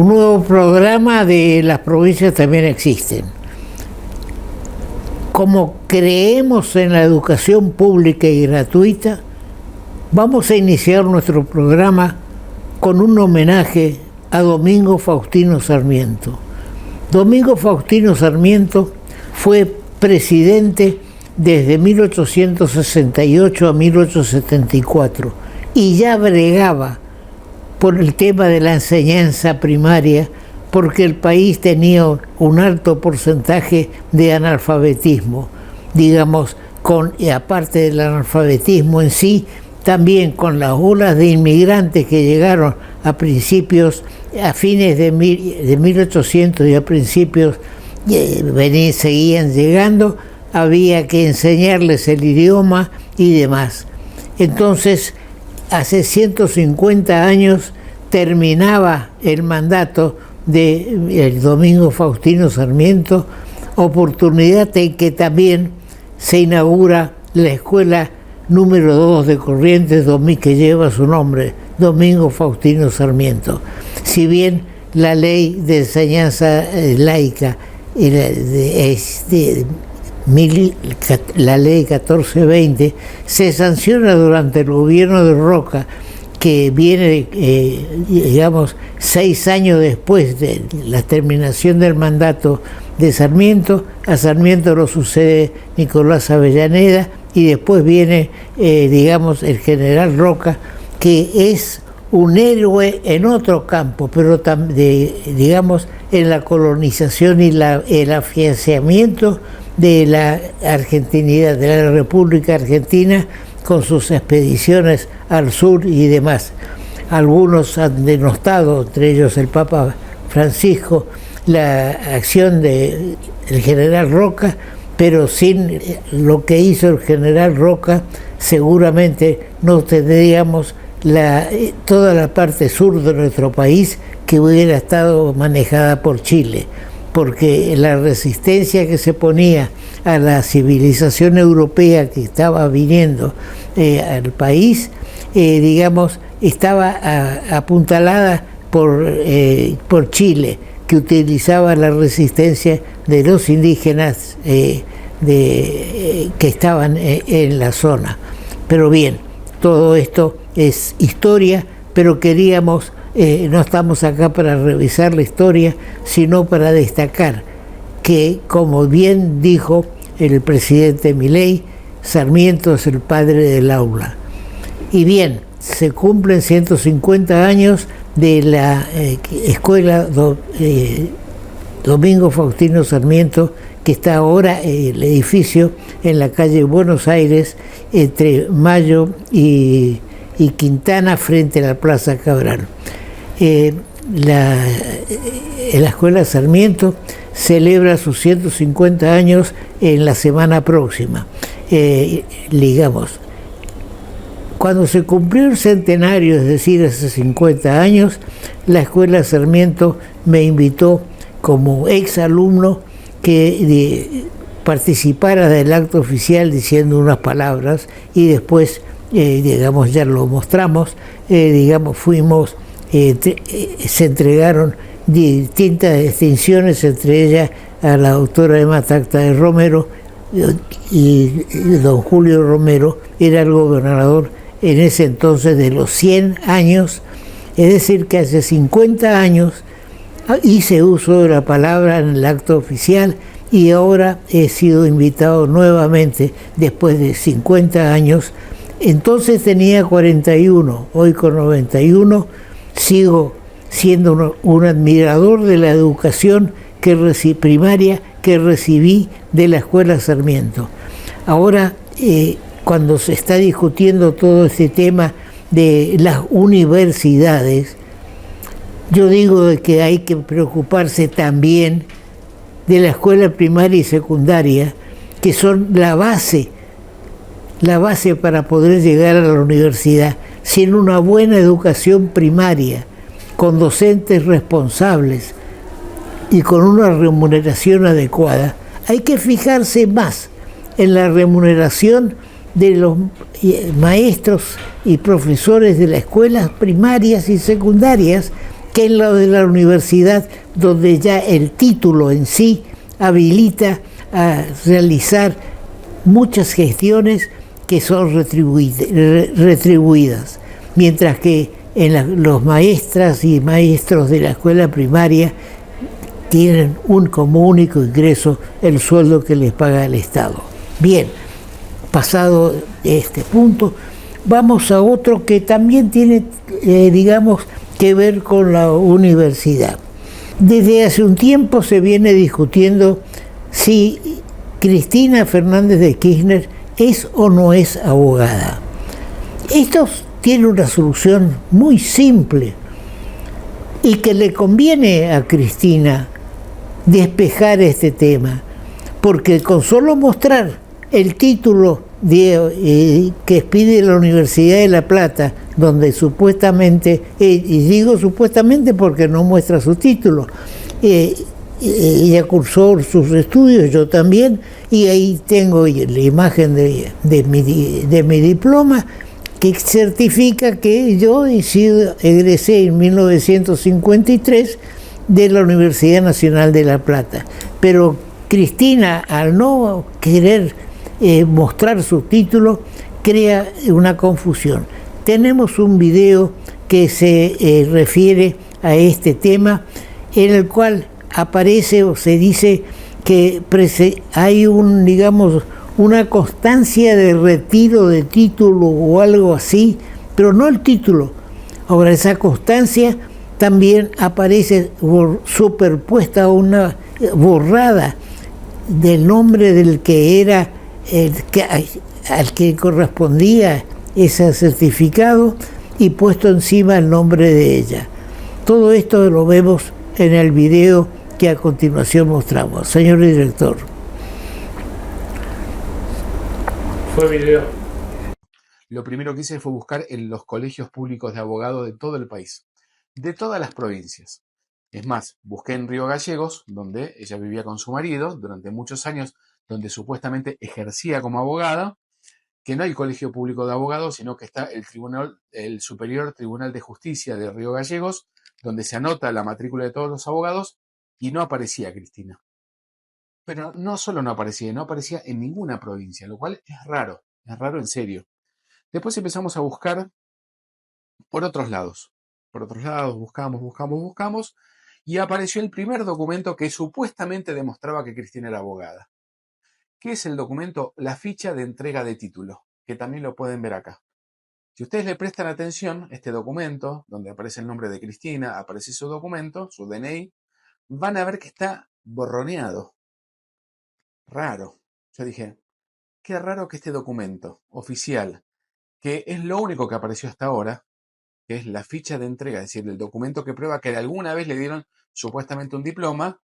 un nuevo programa de las provincias también existen. Como creemos en la educación pública y gratuita, vamos a iniciar nuestro programa con un homenaje a Domingo Faustino Sarmiento. Domingo Faustino Sarmiento fue presidente desde 1868 a 1874 y ya bregaba por el tema de la enseñanza primaria, porque el país tenía un alto porcentaje de analfabetismo, digamos, aparte del analfabetismo en sí, también con las olas de inmigrantes que llegaron a fines de 1800 y a principios seguían llegando, había que enseñarles el idioma y demás. Entonces, hace 150 años terminaba el mandato de Domingo Faustino Sarmiento, oportunidad en que también se inaugura la escuela número 2 de Corrientes, que lleva su nombre, Domingo Faustino Sarmiento. Si bien la ley de enseñanza laica, la ley 1420, se sanciona durante el gobierno de Roca, que viene, digamos, 6 años después de la terminación del mandato de Sarmiento. A Sarmiento lo sucede Nicolás Avellaneda y después viene, digamos, el general Roca, que es un héroe en otro campo, pero digamos, en la colonización y el afianzamiento de la argentinidad, de la República Argentina, con sus expediciones al sur y demás. Algunos han denostado, entre ellos el Papa Francisco, la acción del general Roca, pero sin lo que hizo el general Roca seguramente no tendríamos toda la parte sur de nuestro país, que hubiera estado manejada por Chile, porque la resistencia que se ponía a la civilización europea que estaba viniendo al país, digamos, estaba apuntalada por Chile, que utilizaba la resistencia de los indígenas que estaban en la zona. Pero bien, todo esto es historia, pero queríamos, no estamos acá para revisar la historia, sino para destacar que, como bien dijo el presidente Milei, Sarmiento es el padre del aula. Y bien, se cumplen 150 años de la escuela Domingo Faustino Sarmiento, que está ahora el edificio en la calle Buenos Aires, entre Mayo y Quintana, frente a la Plaza Cabral. La escuela Sarmiento celebra sus 150 años en la semana próxima. Digamos, cuando se cumplió el centenario, es decir, hace 50 años, la escuela Sarmiento me invitó como ex alumno que participara del acto oficial diciendo unas palabras, y después, digamos, ya lo mostramos, digamos, se entregaron distintas distinciones, entre ellas a la doctora Emma Tacta de Romero, y don Julio Romero era el gobernador en ese entonces de los 100 años, es decir, que hace 50 años hice uso de la palabra en el acto oficial, y ahora he sido invitado nuevamente después de 50 años. Entonces tenía 41, hoy con 91 sigo siendo un admirador de la educación primaria que recibí de la escuela Sarmiento. Ahora, cuando se está discutiendo todo este tema de las universidades, yo digo de que hay que preocuparse también de la escuela primaria y secundaria, que son la base para poder llegar a la universidad. Sin una buena educación primaria, con docentes responsables y con una remuneración adecuada, hay que fijarse más en la remuneración de los maestros y profesores de las escuelas primarias y secundarias, que en lo de la universidad, donde ya el título en sí habilita a realizar muchas gestiones que son retribuidas, mientras que los maestras y maestros de la escuela primaria tienen como único ingreso el sueldo que les paga el Estado. Bien, pasado este punto, vamos a otro que también tiene, digamos, que ver con la universidad. Desde hace un tiempo se viene discutiendo si Cristina Fernández de Kirchner es o no es abogada. Esto tiene una solución muy simple y que le conviene a Cristina despejar este tema, porque con solo mostrar el título que expide la Universidad de La Plata, donde supuestamente, y digo supuestamente porque no muestra su título, ella cursó sus estudios, yo también, y ahí tengo la imagen de mi diploma, que certifica que yo egresé en 1953 de la Universidad Nacional de La Plata. Pero Cristina, al no querer mostrar su título, crea una confusión. Tenemos un video que se refiere a este tema, en el cual aparece o se dice que hay una constancia de retiro de título o algo así, pero no el título. Ahora, esa constancia también aparece superpuesta a una borrada del nombre del que era al que correspondía ese certificado, y puesto encima el nombre de ella. Todo esto lo vemos en el video que a continuación mostramos. Señor director. Fue video. Lo primero que hice fue buscar en los colegios públicos de abogados de todo el país, de todas las provincias. Es más, busqué en Río Gallegos, donde ella vivía con su marido durante muchos años, donde supuestamente ejercía como abogada, que no hay colegio público de abogados, sino que está el Superior Tribunal de Justicia de Río Gallegos, donde se anota la matrícula de todos los abogados, y no aparecía Cristina. Pero no solo no aparecía en ninguna provincia, lo cual es raro en serio. Después empezamos a buscar por otros lados. Buscamos, y apareció el primer documento que supuestamente demostraba que Cristina era abogada. ¿Qué es el documento? La ficha de entrega de título, que también lo pueden ver acá. Si ustedes le prestan atención, este documento, donde aparece el nombre de Cristina, aparece su documento, su DNI, van a ver que está borroneado. Raro. Yo dije, qué raro que este documento oficial, que es lo único que apareció hasta ahora, que es la ficha de entrega, es decir, el documento que prueba que alguna vez le dieron supuestamente un diploma,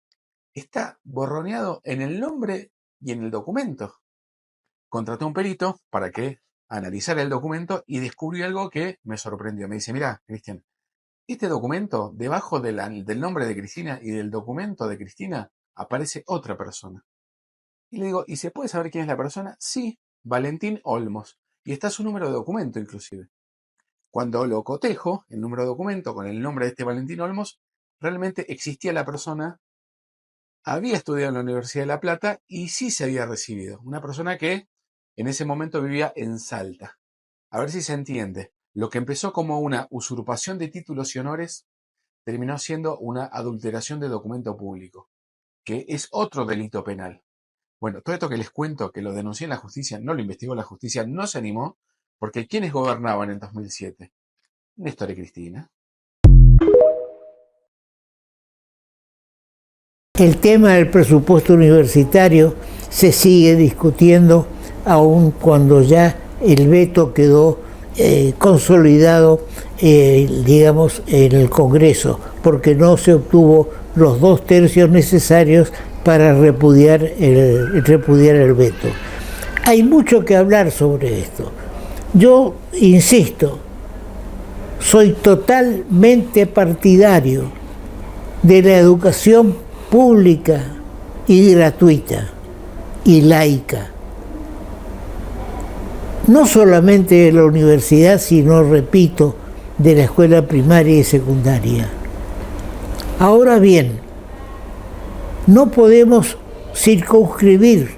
está borroneado en el nombre y en el documento. Contraté a un perito para que analizara el documento y descubrió algo que me sorprendió. Me dice, mira, Cristian, este documento, debajo del nombre de Cristina y del documento de Cristina, aparece otra persona. Y le digo, ¿y se puede saber quién es la persona? Sí, Valentín Olmos. Y está su número de documento inclusive. Cuando lo cotejo, el número de documento con el nombre de este Valentín Olmos, realmente existía la persona, había estudiado en la Universidad de La Plata y sí se había recibido. Una persona que en ese momento vivía en Salta. A ver si se entiende. Lo que empezó como una usurpación de títulos y honores terminó siendo una adulteración de documento público, que es otro delito penal. Bueno, todo esto que les cuento, que lo denuncié en la justicia, no lo investigó la justicia, no se animó, porque ¿quiénes gobernaban en 2007? Néstor y Cristina. El tema del presupuesto universitario se sigue discutiendo aun cuando ya el veto quedó consolidado, digamos, en el Congreso, porque no se obtuvo los 2/3 necesarios para repudiar el veto. Hay mucho que hablar sobre esto. Yo insisto, soy totalmente partidario de la educación pública y gratuita y laica. No solamente de la universidad, sino, repito, de la escuela primaria y secundaria. Ahora bien, no podemos circunscribir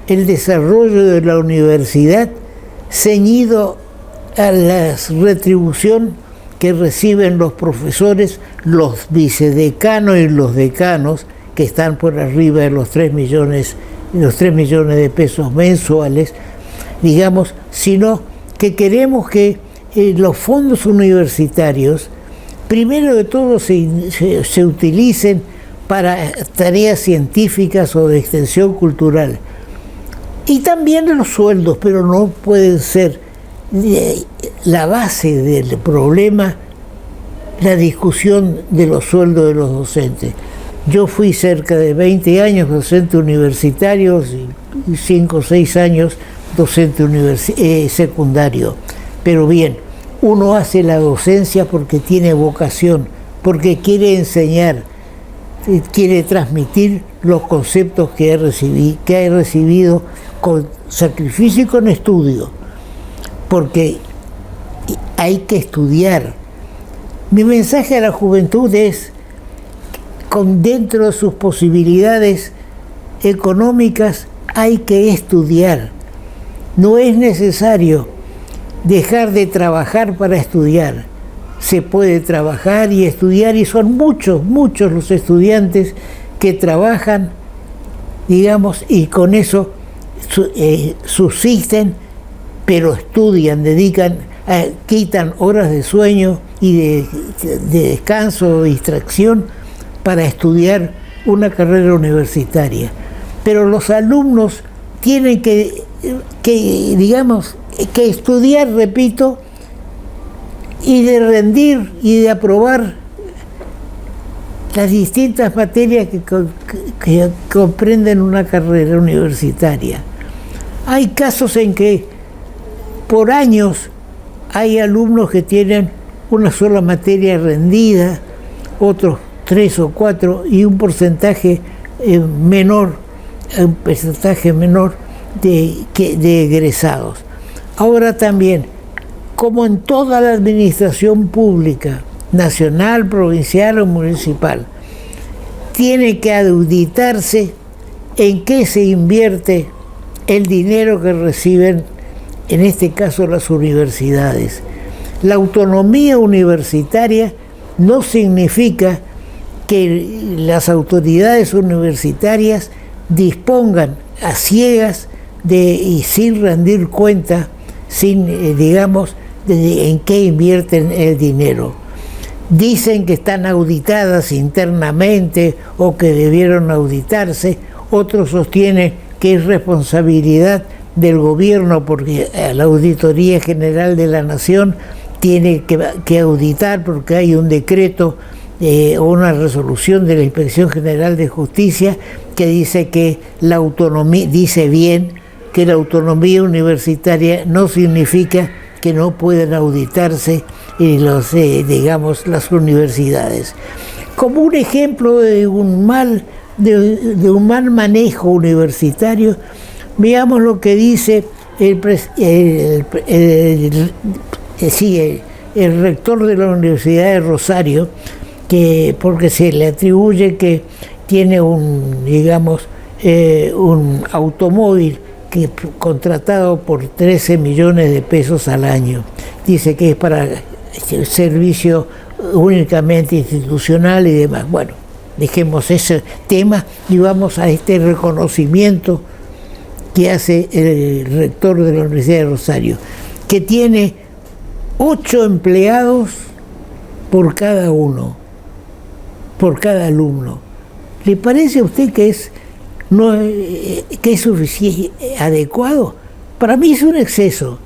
el desarrollo de la universidad ceñido a la retribución que reciben los profesores, los vicedecanos y los decanos, que están por arriba de los 3 millones de pesos mensuales, digamos, sino que queremos que los fondos universitarios, primero de todo, se utilicen para tareas científicas o de extensión cultural. Y también los sueldos, pero no pueden ser la base del problema la discusión de los sueldos de los docentes. Yo fui cerca de 20 años docente universitario y 5 o 6 años docente secundario. Pero bien, uno hace la docencia porque tiene vocación, porque quiere enseñar, quiere transmitir los conceptos que ha recibido con sacrificio y con estudio, porque hay que estudiar. Mi mensaje a la juventud es, dentro de sus posibilidades económicas, hay que estudiar. No es necesario dejar de trabajar para estudiar. Se puede trabajar y estudiar, y son muchos los estudiantes que trabajan, digamos, y con eso subsisten, pero estudian, quitan horas de sueño y de descanso o distracción para estudiar una carrera universitaria. Pero los alumnos tienen que estudiar, repito, y de rendir y de aprobar las distintas materias que comprenden una carrera universitaria. Hay casos en que por años hay alumnos que tienen una sola materia rendida, otros 3 o 4 y un porcentaje menor de egresados. Ahora también, como en toda la administración pública, nacional, provincial o municipal, tiene que auditarse en qué se invierte el dinero que reciben, en este caso, las universidades. La autonomía universitaria no significa que las autoridades universitarias dispongan a ciegas y sin rendir cuenta, en qué invierten el dinero. Dicen que están auditadas internamente o que debieron auditarse, otros sostienen que es responsabilidad del gobierno porque la Auditoría General de la Nación tiene que auditar porque hay un decreto o una resolución de la Inspección General de Justicia que dice que la autonomía, dice bien que la autonomía universitaria no significa que no puedan auditarse las universidades. Como un ejemplo de un mal manejo universitario, veamos lo que dice el rector de la Universidad de Rosario, porque se le atribuye que tiene un automóvil contratado por 13 millones de pesos al año. Dice que es para servicio únicamente institucional y demás. Bueno, dejemos ese tema y vamos a este reconocimiento que hace el rector de la Universidad de Rosario, que tiene 8 empleados por cada alumno. ¿Le parece a usted que es suficiente, adecuado? Para mí es un exceso,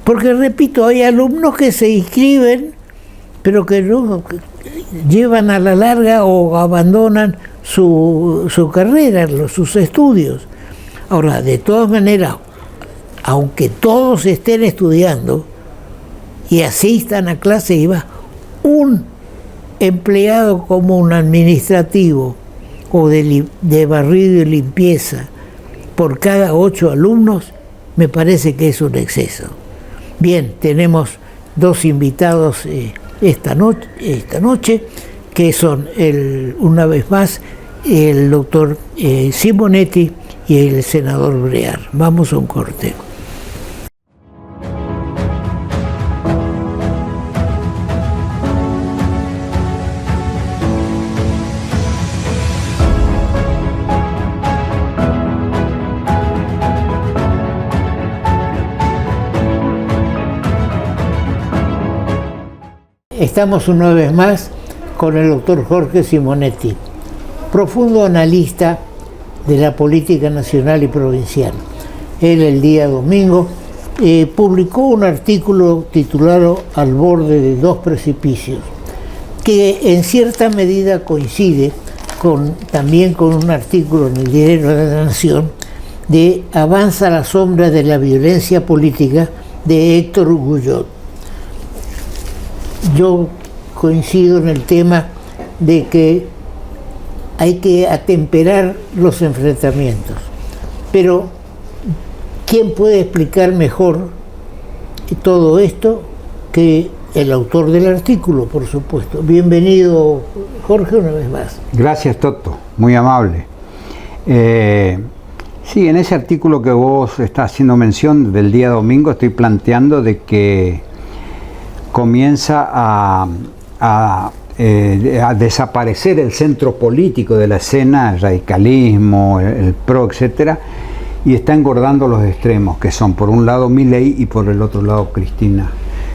porque repito, hay alumnos que se inscriben, pero que no llevan a la larga o abandonan su carrera, sus estudios. Ahora, de todas maneras, aunque todos estén estudiando y asistan a clase y va un empleado como un administrativo o de barrido y limpieza por cada 8 alumnos, me parece que es un exceso. Bien, tenemos 2 invitados esta noche que son, una vez más, el doctor Simonetti y el senador Brear. Vamos a un corte. Estamos una vez más con el doctor Jorge Simonetti, profundo analista de la política nacional y provincial. Él el día domingo publicó un artículo titulado Al borde de dos precipicios, que en cierta medida coincide también con un artículo en el Diario de la Nación de Avanza la sombra de la violencia política de Héctor Guyot. Yo coincido en el tema de que hay que atemperar los enfrentamientos, pero ¿quién puede explicar mejor todo esto que el autor del artículo, por supuesto? Bienvenido, Jorge, una vez más. Gracias, Toto, muy amable. Sí, en ese artículo que vos estás haciendo mención del día domingo, estoy planteando de que comienza a desaparecer el centro político de la escena, el radicalismo, el PRO, etcétera, y está engordando los extremos, que son por un lado Milei y por el otro lado Cristina,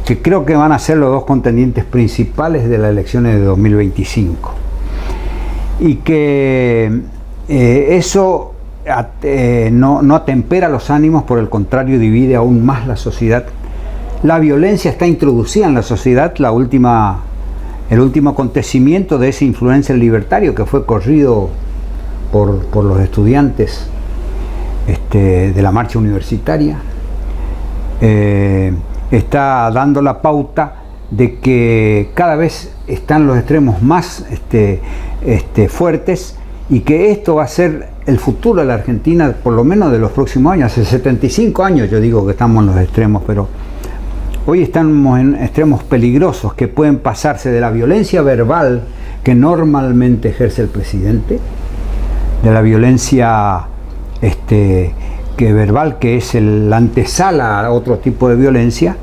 que creo que van a ser los dos contendientes principales de las elecciones de 2025. Y que eso no atempera los ánimos, por el contrario, divide aún más la sociedad. La violencia está introducida en la sociedad. El último acontecimiento de ese influencer libertario que fue corrido por los estudiantes de la marcha universitaria está dando la pauta de que cada vez están los extremos más fuertes, y que esto va a ser el futuro de la Argentina, por lo menos de los próximos años. Hace 75 años yo digo que estamos en los extremos, pero hoy estamos en extremos peligrosos que pueden pasarse de la violencia verbal que normalmente ejerce el presidente, de la violencia verbal, que es la antesala a otro tipo de violencia.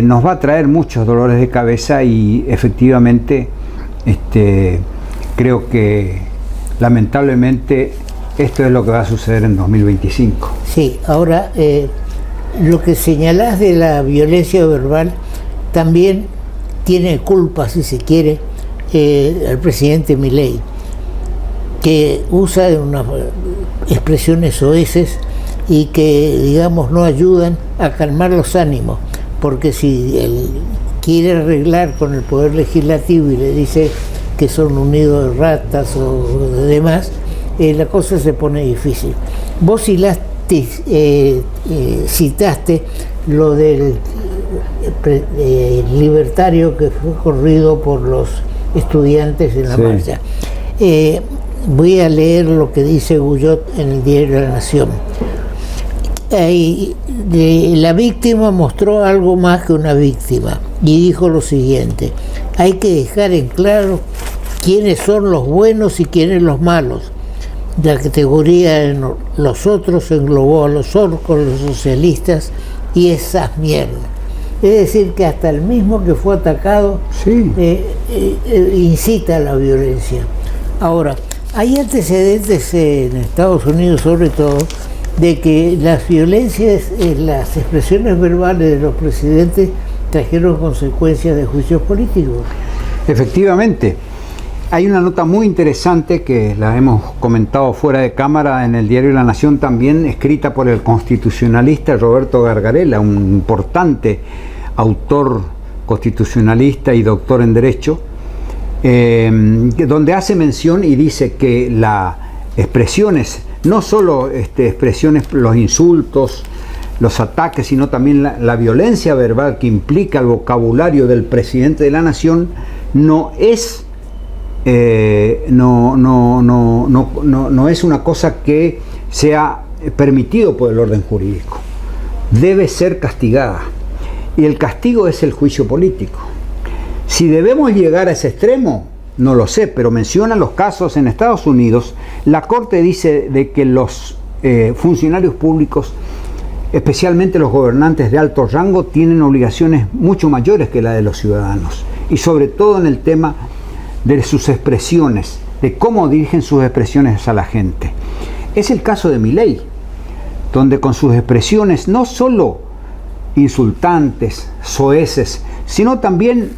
Nos va a traer muchos dolores de cabeza, y efectivamente creo que lamentablemente esto es lo que va a suceder en 2025. Sí, ahora lo que señalás de la violencia verbal también tiene culpa, si se quiere, el presidente Milei, que usa unas expresiones soeces y que, digamos, no ayudan a calmar los ánimos, porque si él quiere arreglar con el Poder Legislativo y le dice que son un nido de ratas o de demás, la cosa se pone difícil. Vos citaste lo del libertario que fue corrido por los estudiantes en la marcha. Voy a leer lo que dice Guyot en el Diario de la Nación. La víctima mostró algo más que una víctima y dijo lo siguiente: hay que dejar en claro quiénes son los buenos y quiénes los malos. La categoría de los otros englobó a los orcos, los socialistas y esas mierdas. Es decir, que hasta el mismo que fue atacado incita a la violencia. Ahora, hay antecedentes en Estados Unidos, sobre todo, de que las violencias, las expresiones verbales de los presidentes trajeron consecuencias de juicios políticos. Efectivamente. Hay una nota muy interesante que la hemos comentado fuera de cámara en el Diario de la Nación, también escrita por el constitucionalista Roberto Gargarella, un importante autor constitucionalista y doctor en Derecho, donde hace mención y dice que las expresiones, no solo expresiones, los insultos, los ataques, sino también la violencia verbal que implica el vocabulario del presidente de la Nación, no es no es una cosa que sea permitido por el orden jurídico. Debe ser castigada. Y el castigo es el juicio político. Si debemos llegar a ese extremo, no lo sé, pero menciona los casos en Estados Unidos. La Corte dice de que los funcionarios públicos, especialmente los gobernantes de alto rango, tienen obligaciones mucho mayores que la de los ciudadanos, y sobre todo en el tema de sus expresiones, de cómo dirigen sus expresiones a la gente. Es el caso de Milei, donde con sus expresiones no solo insultantes, soeces, sino también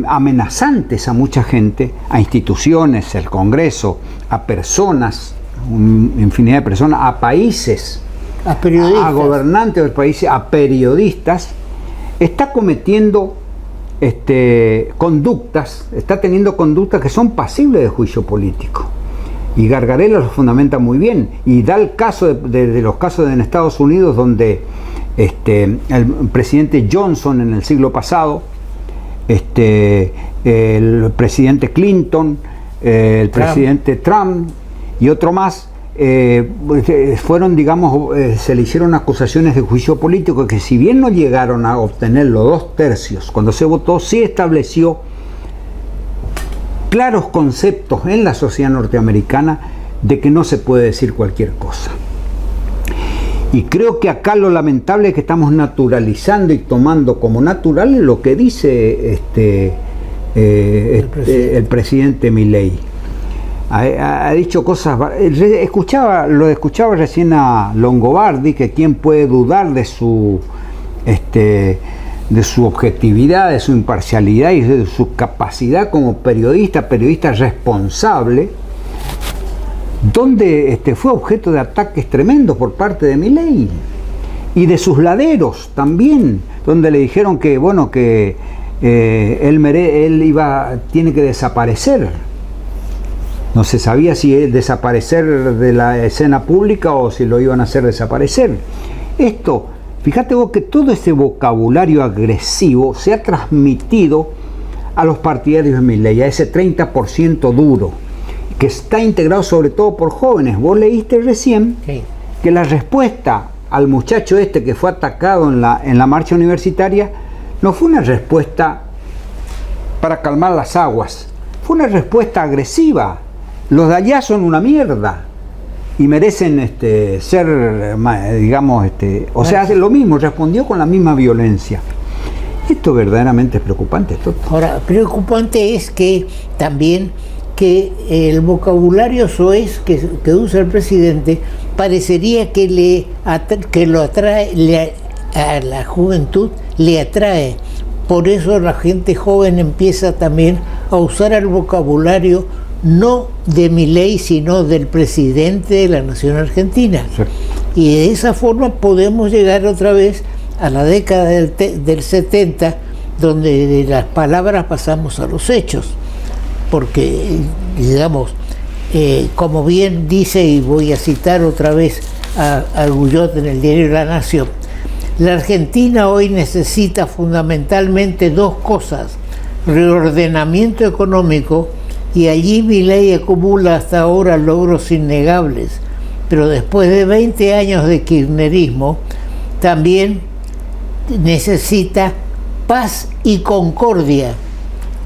amenazantes a mucha gente, a instituciones, al Congreso, a personas, infinidad de personas, a países, a periodistas, a gobernantes de países, a periodistas, está cometiendo conductas, está teniendo conductas que son pasibles de juicio político. Y Gargarella lo fundamenta muy bien, y da el caso de los casos en Estados Unidos, donde el presidente Johnson en el siglo pasado, el presidente Clinton, el presidente Trump y otro más, fueron, digamos, se le hicieron acusaciones de juicio político que, si bien no llegaron a obtener los 2/3 cuando se votó, sí estableció claros conceptos en la sociedad norteamericana de que no se puede decir cualquier cosa. Y creo que acá lo lamentable es que estamos naturalizando y tomando como natural lo que dice el presidente Milei. Ha dicho cosas. Lo escuchaba recién a Longobardi, que quién puede dudar de su objetividad, de su imparcialidad y de su capacidad como periodista responsable, donde fue objeto de ataques tremendos por parte de Milei y de sus laderos también, donde le dijeron que bueno, que él tiene que desaparecer. No se sabía si desaparecer de la escena pública o si lo iban a hacer desaparecer. Esto, fíjate vos que todo ese vocabulario agresivo se ha transmitido a los partidarios de Milei, a ese 30% duro, que está integrado sobre todo por jóvenes. Vos leíste recién que la respuesta al muchacho que fue atacado en la marcha universitaria no fue una respuesta para calmar las aguas, fue una respuesta agresiva. Los de allá son una mierda y merecen ser, digamos, o sea, hace lo mismo, respondió con la misma violencia. Esto verdaderamente es preocupante, Toto. Ahora, preocupante es que también que el vocabulario soez que usa el presidente parecería que lo atrae, a la juventud le atrae. Por eso la gente joven empieza también a usar el vocabulario no de Milei, sino del presidente de la nación argentina. Sí. Y de esa forma podemos llegar otra vez a la década del 70, donde de las palabras pasamos a los hechos. Porque, digamos, como bien dice, y voy a citar otra vez a Guyot en el diario La Nación, la Argentina hoy necesita fundamentalmente dos cosas: reordenamiento económico, y allí Milei acumula hasta ahora logros innegables, pero después de 20 años de kirchnerismo también necesita paz y concordia,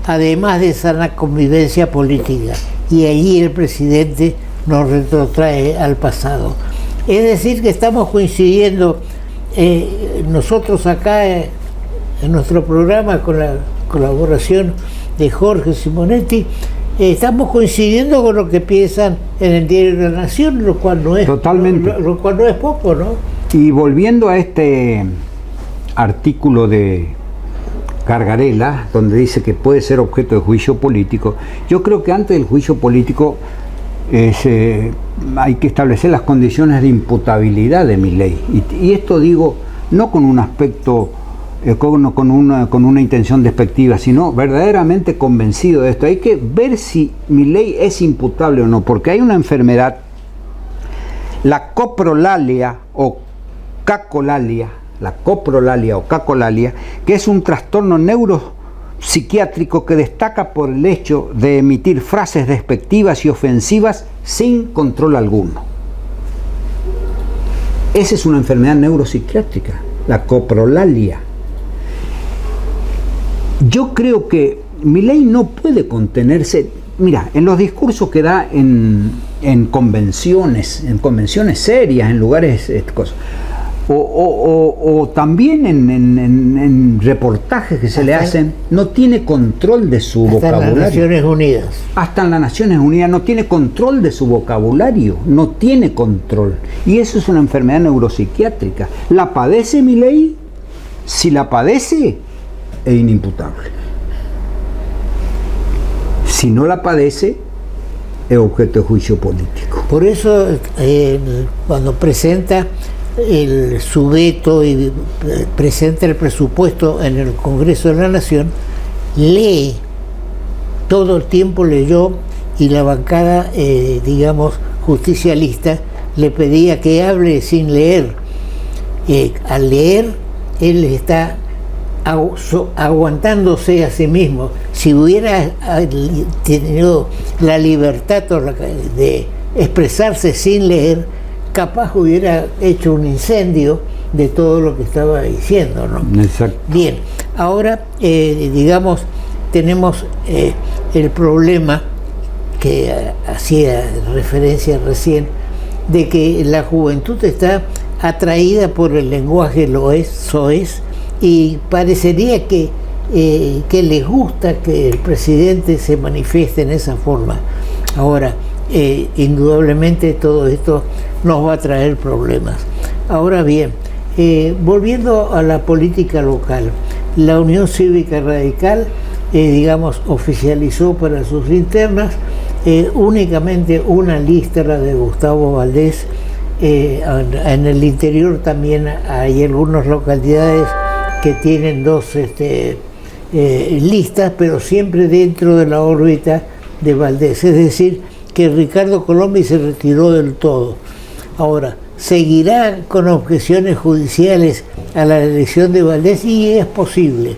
además de sana convivencia política, y allí el presidente nos retrotrae al pasado. Es decir, que estamos coincidiendo nosotros acá en nuestro programa, con la colaboración de Jorge Simonetti, estamos coincidiendo con lo que piensan en el diario de la Nación, lo cual no es totalmente, lo cual no es poco, ¿no? Y volviendo a este artículo de Gargarella, donde dice que puede ser objeto de juicio político, yo creo que antes del juicio político hay que establecer las condiciones de imputabilidad de Milei. Y esto digo no con un aspecto, con una intención despectiva, sino verdaderamente convencido de esto. Hay que ver si Milei es imputable o no, porque hay una enfermedad, la coprolalia o cacolalia, que es un trastorno neuropsiquiátrico que destaca por el hecho de emitir frases despectivas y ofensivas sin control alguno. Esa es una enfermedad neuropsiquiátrica, la coprolalia. Yo creo que Milei no puede contenerse. Mira, en los discursos que da en convenciones serias, en lugares, cosas, o también en reportajes que se le hacen, no tiene control de su vocabulario. Hasta en las Naciones Unidas. Hasta en las Naciones Unidas no tiene control de su vocabulario, no tiene control. Y eso es una enfermedad neuropsiquiátrica. ¿La padece Milei? Si la padece, es inimputable. Si no la padece, es objeto de juicio político. Por eso, cuando presenta su veto y presenta el presupuesto en el Congreso de la Nación, lee, todo el tiempo leyó, y la bancada, digamos, justicialista, le pedía que hable sin leer. Al leer, él está aguantándose a sí mismo. Si hubiera tenido la libertad de expresarse sin leer, capaz hubiera hecho un incendio de todo lo que estaba diciendo, ¿no? Exacto. Bien, ahora digamos, tenemos el problema que hacía referencia recién, de que la juventud está atraída por el lenguaje soez, y parecería que les gusta que el presidente se manifieste en esa forma. Ahora, indudablemente todo esto nos va a traer problemas. Ahora bien, volviendo a la política local, la Unión Cívica Radical, digamos, oficializó para sus internas únicamente una lista, la de Gustavo Valdés. En el interior también hay algunas localidades que tienen dos listas, pero siempre dentro de la órbita de Valdés. Es decir, que Ricardo Colombi se retiró del todo. Ahora, seguirá con objeciones judiciales a la elección de Valdés, y es posible.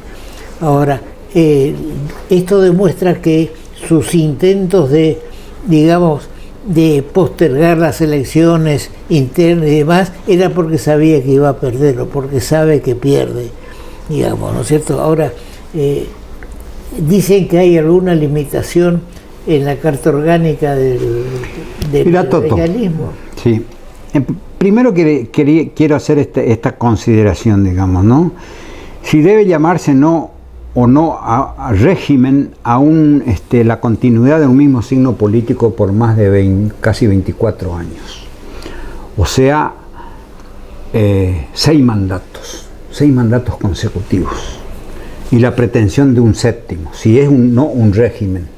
Ahora, esto demuestra que sus intentos de, digamos, de postergar las elecciones internas y demás, era porque sabía que iba a perder, o porque sabe que pierde, digamos, ¿no es cierto? Ahora, dicen que hay alguna limitación en la carta orgánica del radicalismo. Sí. Primero quiero hacer esta consideración, digamos, ¿no? Si debe llamarse o no a régimen aún la continuidad de un mismo signo político por más de casi 24 años. O sea, 6 mandatos consecutivos, y la pretensión de un séptimo, si es no un régimen.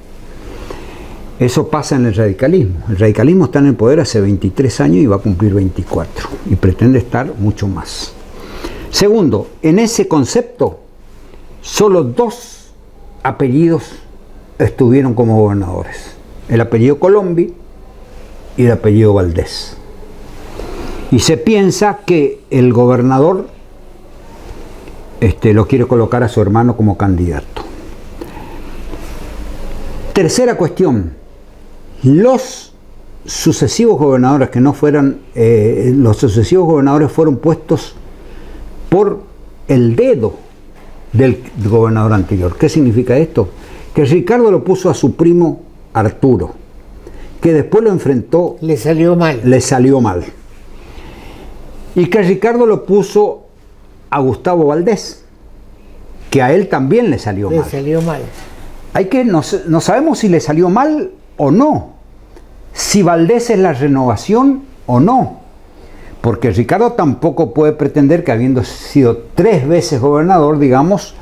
Eso pasa en el radicalismo. El radicalismo está en el poder hace 23 años y va a cumplir 24, y pretende estar mucho más. Segundo, en ese concepto, solo 2 apellidos estuvieron como gobernadores: el apellido Colombi y el apellido Valdés. Y se piensa que el gobernador lo quiere colocar a su hermano como candidato. Tercera cuestión: los sucesivos gobernadores que no fueran, los sucesivos gobernadores fueron puestos por el dedo del gobernador anterior. ¿Qué significa esto? Que Ricardo lo puso a su primo Arturo, que después lo enfrentó. Le salió mal. Y que Ricardo lo puso a Gustavo Valdés, que a él también le salió mal. No sabemos si le salió mal o no, si Valdés es la renovación o no, porque Ricardo tampoco puede pretender que, habiendo sido 3 veces gobernador, digamos,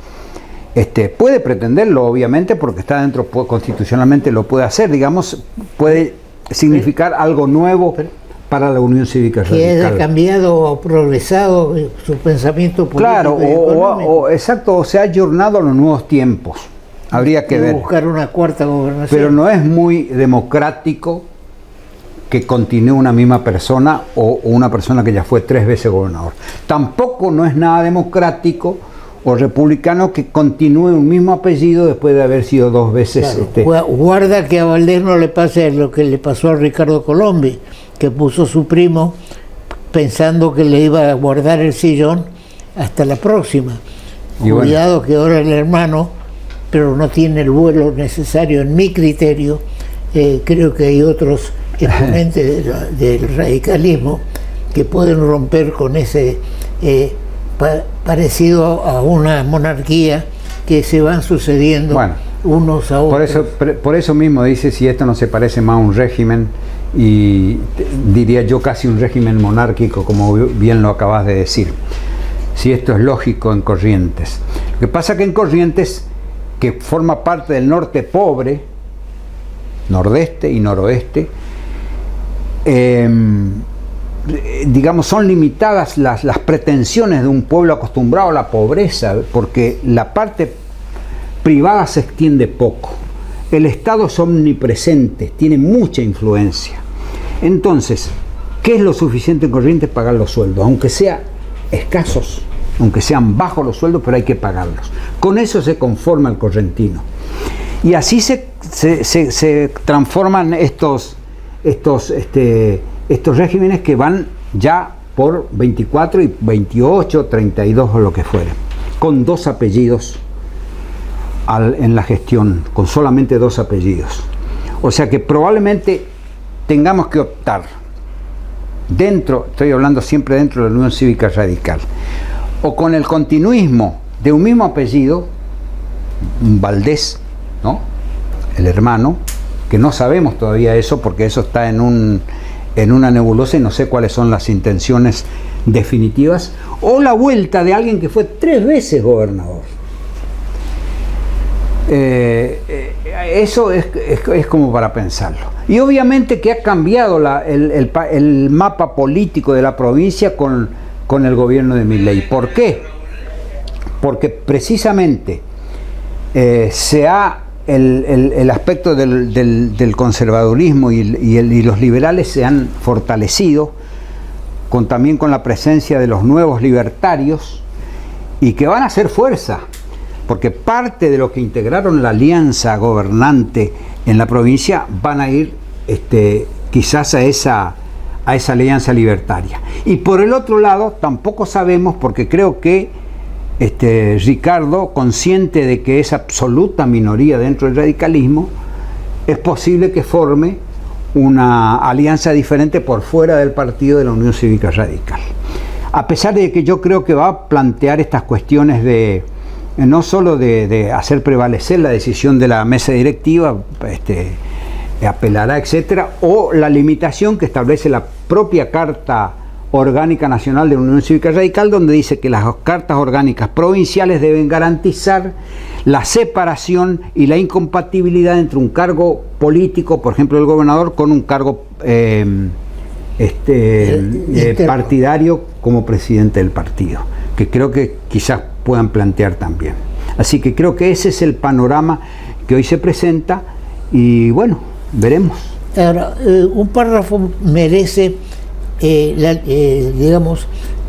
puede pretenderlo, obviamente, porque está dentro, constitucionalmente lo puede hacer, digamos, puede significar algo nuevo para la Unión Cívica Radical. Que haya cambiado o progresado su pensamiento político. Claro, exacto, o se ha ayornado a los nuevos tiempos. Habría que ver. Buscar una cuarta gobernación. Pero no es muy democrático que continúe una misma persona, o una persona que ya fue 3 veces gobernador. Tampoco no es nada democrático o republicano que continúe un mismo apellido después de haber sido 2 veces. Claro, guarda que a Valdés no le pase lo que le pasó a Ricardo Colombi, que puso su primo pensando que le iba a guardar el sillón hasta la próxima. Y cuidado, bueno, que ahora el hermano pero no tiene el vuelo necesario en mi criterio. Creo que hay otros exponentes del radicalismo que pueden romper con ese parecido a una monarquía que se van sucediendo unos a otros. Por eso mismo dice si esto no se parece más a un régimen, y diría yo casi un régimen monárquico, como bien lo acabas de decir. Si esto es lógico en Corrientes. Lo que pasa que en Corrientes, que forma parte del norte pobre, nordeste y noroeste, digamos, son limitadas las pretensiones de un pueblo acostumbrado a la pobreza, porque la parte privada se extiende poco. El Estado es omnipresente, tiene mucha influencia. Entonces, ¿qué es lo suficiente en Corrientes? Pagar los sueldos, aunque sean escasos, aunque sean bajos los sueldos, pero hay que pagarlos. Con eso se conforma el correntino. Y así se transforman estos regímenes que van ya por 24 y 28, 32 o lo que fuere, con 2 apellidos en la gestión, con solamente 2 apellidos. O sea que probablemente tengamos que optar dentro, estoy hablando siempre dentro de la Unión Cívica Radical, o con el continuismo de un mismo apellido, Valdés, ¿no? El hermano, que no sabemos todavía eso, porque eso está en una nebulosa y no sé cuáles son las intenciones definitivas, o la vuelta de alguien que fue 3 veces gobernador. Eso es como para pensarlo. Y obviamente que ha cambiado el mapa político de la provincia con el gobierno de Milei. ¿Por qué? Porque precisamente el aspecto del conservadurismo y los liberales se han fortalecido, también con la presencia de los nuevos libertarios, y que van a hacer fuerza, porque parte de los que integraron la alianza gobernante en la provincia van a ir quizás a esa alianza libertaria. Y por el otro lado tampoco sabemos, porque creo que Ricardo, consciente de que es absoluta minoría dentro del radicalismo, es posible que forme una alianza diferente por fuera del partido de la Unión Cívica Radical. A pesar de que yo creo que va a plantear estas cuestiones no solo de hacer prevalecer la decisión de la mesa directiva, apelará, etcétera, o la limitación que establece la propia Carta Orgánica Nacional de la Unión Cívica Radical, donde dice que las cartas orgánicas provinciales deben garantizar la separación y la incompatibilidad entre un cargo político, por ejemplo el gobernador, con un cargo partidario como presidente del partido, que creo que quizás puedan plantear también. Así que creo que ese es el panorama que hoy se presenta y bueno, veremos. Ahora, un párrafo merece digamos,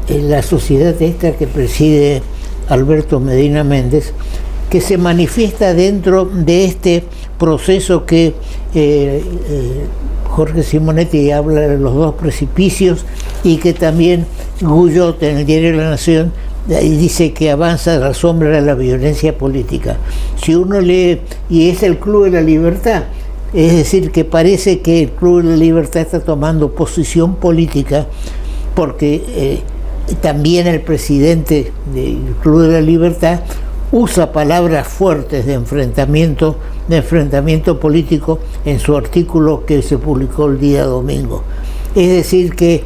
la sociedad esta que preside Alberto Medina Méndez, que se manifiesta dentro de este proceso que Jorge Simonetti habla de los 2 precipicios, y que también Guyot en el diario La Nación dice que avanza a la sombra de la violencia política. Si uno lee, y es el Club de la Libertad, es decir, que parece que el Club de la Libertad está tomando posición política, porque también el presidente del Club de la Libertad usa palabras fuertes de enfrentamiento político en su artículo que se publicó el día domingo. Es decir, que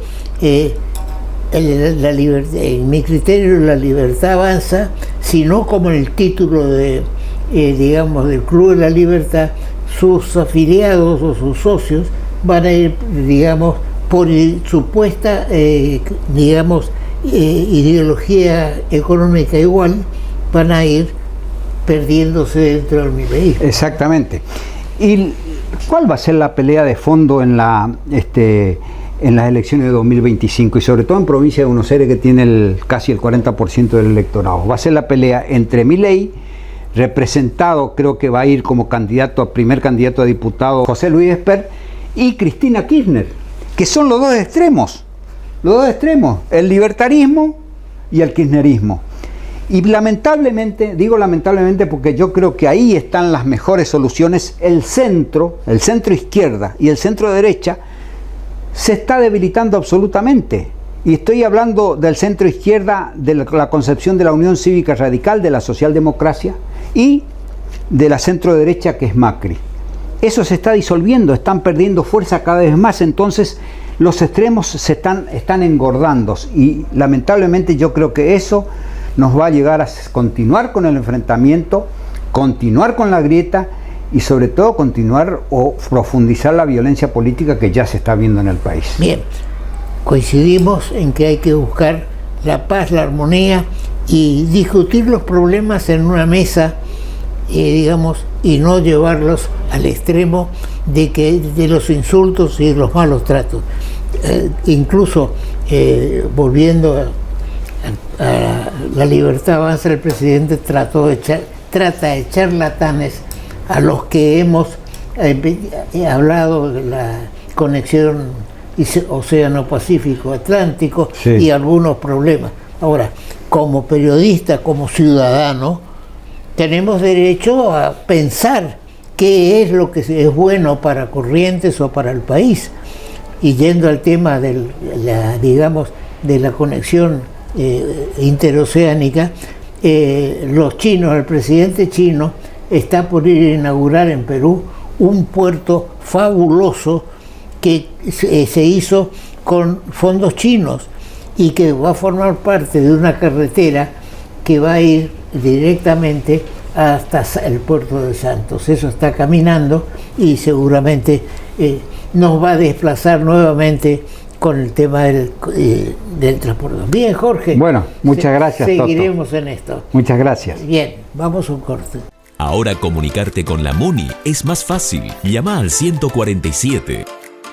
en mi criterio la libertad avanza, sino como en el título digamos, del Club de la Libertad, sus afiliados o sus socios van a ir, digamos, por supuesta, digamos, ideología económica igual, van a ir perdiéndose dentro del mileísmo. Exactamente. ¿Y cuál va a ser la pelea de fondo en las elecciones de 2025 y sobre todo en provincia de Buenos Aires, que tiene casi el 40% del electorado? Va a ser la pelea entre Milei, representado, creo que va a ir como primer candidato a diputado, José Luis Esper, y Cristina Kirchner, que son los dos extremos, el libertarismo y el kirchnerismo. Y lamentablemente, digo lamentablemente porque yo creo que ahí están las mejores soluciones, el centro izquierda y el centro derecha se está debilitando absolutamente. Y estoy hablando del centro izquierda, de la concepción de la Unión Cívica Radical, de la socialdemocracia, y de la centro derecha, que es Macri. Eso se está disolviendo, están perdiendo fuerza cada vez más, entonces los extremos están engordando, y lamentablemente yo creo que eso nos va a llegar a continuar con el enfrentamiento, continuar con la grieta y sobre todo continuar o profundizar la violencia política que ya se está viendo en el país. Bien, coincidimos en que hay que buscar la paz, la armonía y discutir los problemas en una mesa, digamos, y no llevarlos al extremo de los insultos y de los malos tratos. Incluso volviendo a la Libertad Avanza, el presidente trata de charlatanes a los que hemos hablado de la conexión Océano-Pacífico-Atlántico, sí, y algunos problemas. Ahora, como periodista, como ciudadano, tenemos derecho a pensar qué es lo que es bueno para Corrientes o para el país. Y yendo al tema de la conexión interoceánica, los chinos, el presidente chino está por ir a inaugurar en Perú un puerto fabuloso que se hizo con fondos chinos y que va a formar parte de una carretera que va a ir directamente hasta el puerto de Santos. Eso está caminando y seguramente nos va a desplazar nuevamente con el tema del transporte. Bien, Jorge. Bueno, muchas gracias, seguiremos Toto. En esto. Muchas gracias. Bien, vamos a un corte. Ahora comunicarte con la MUNI es más fácil. Llama al 147.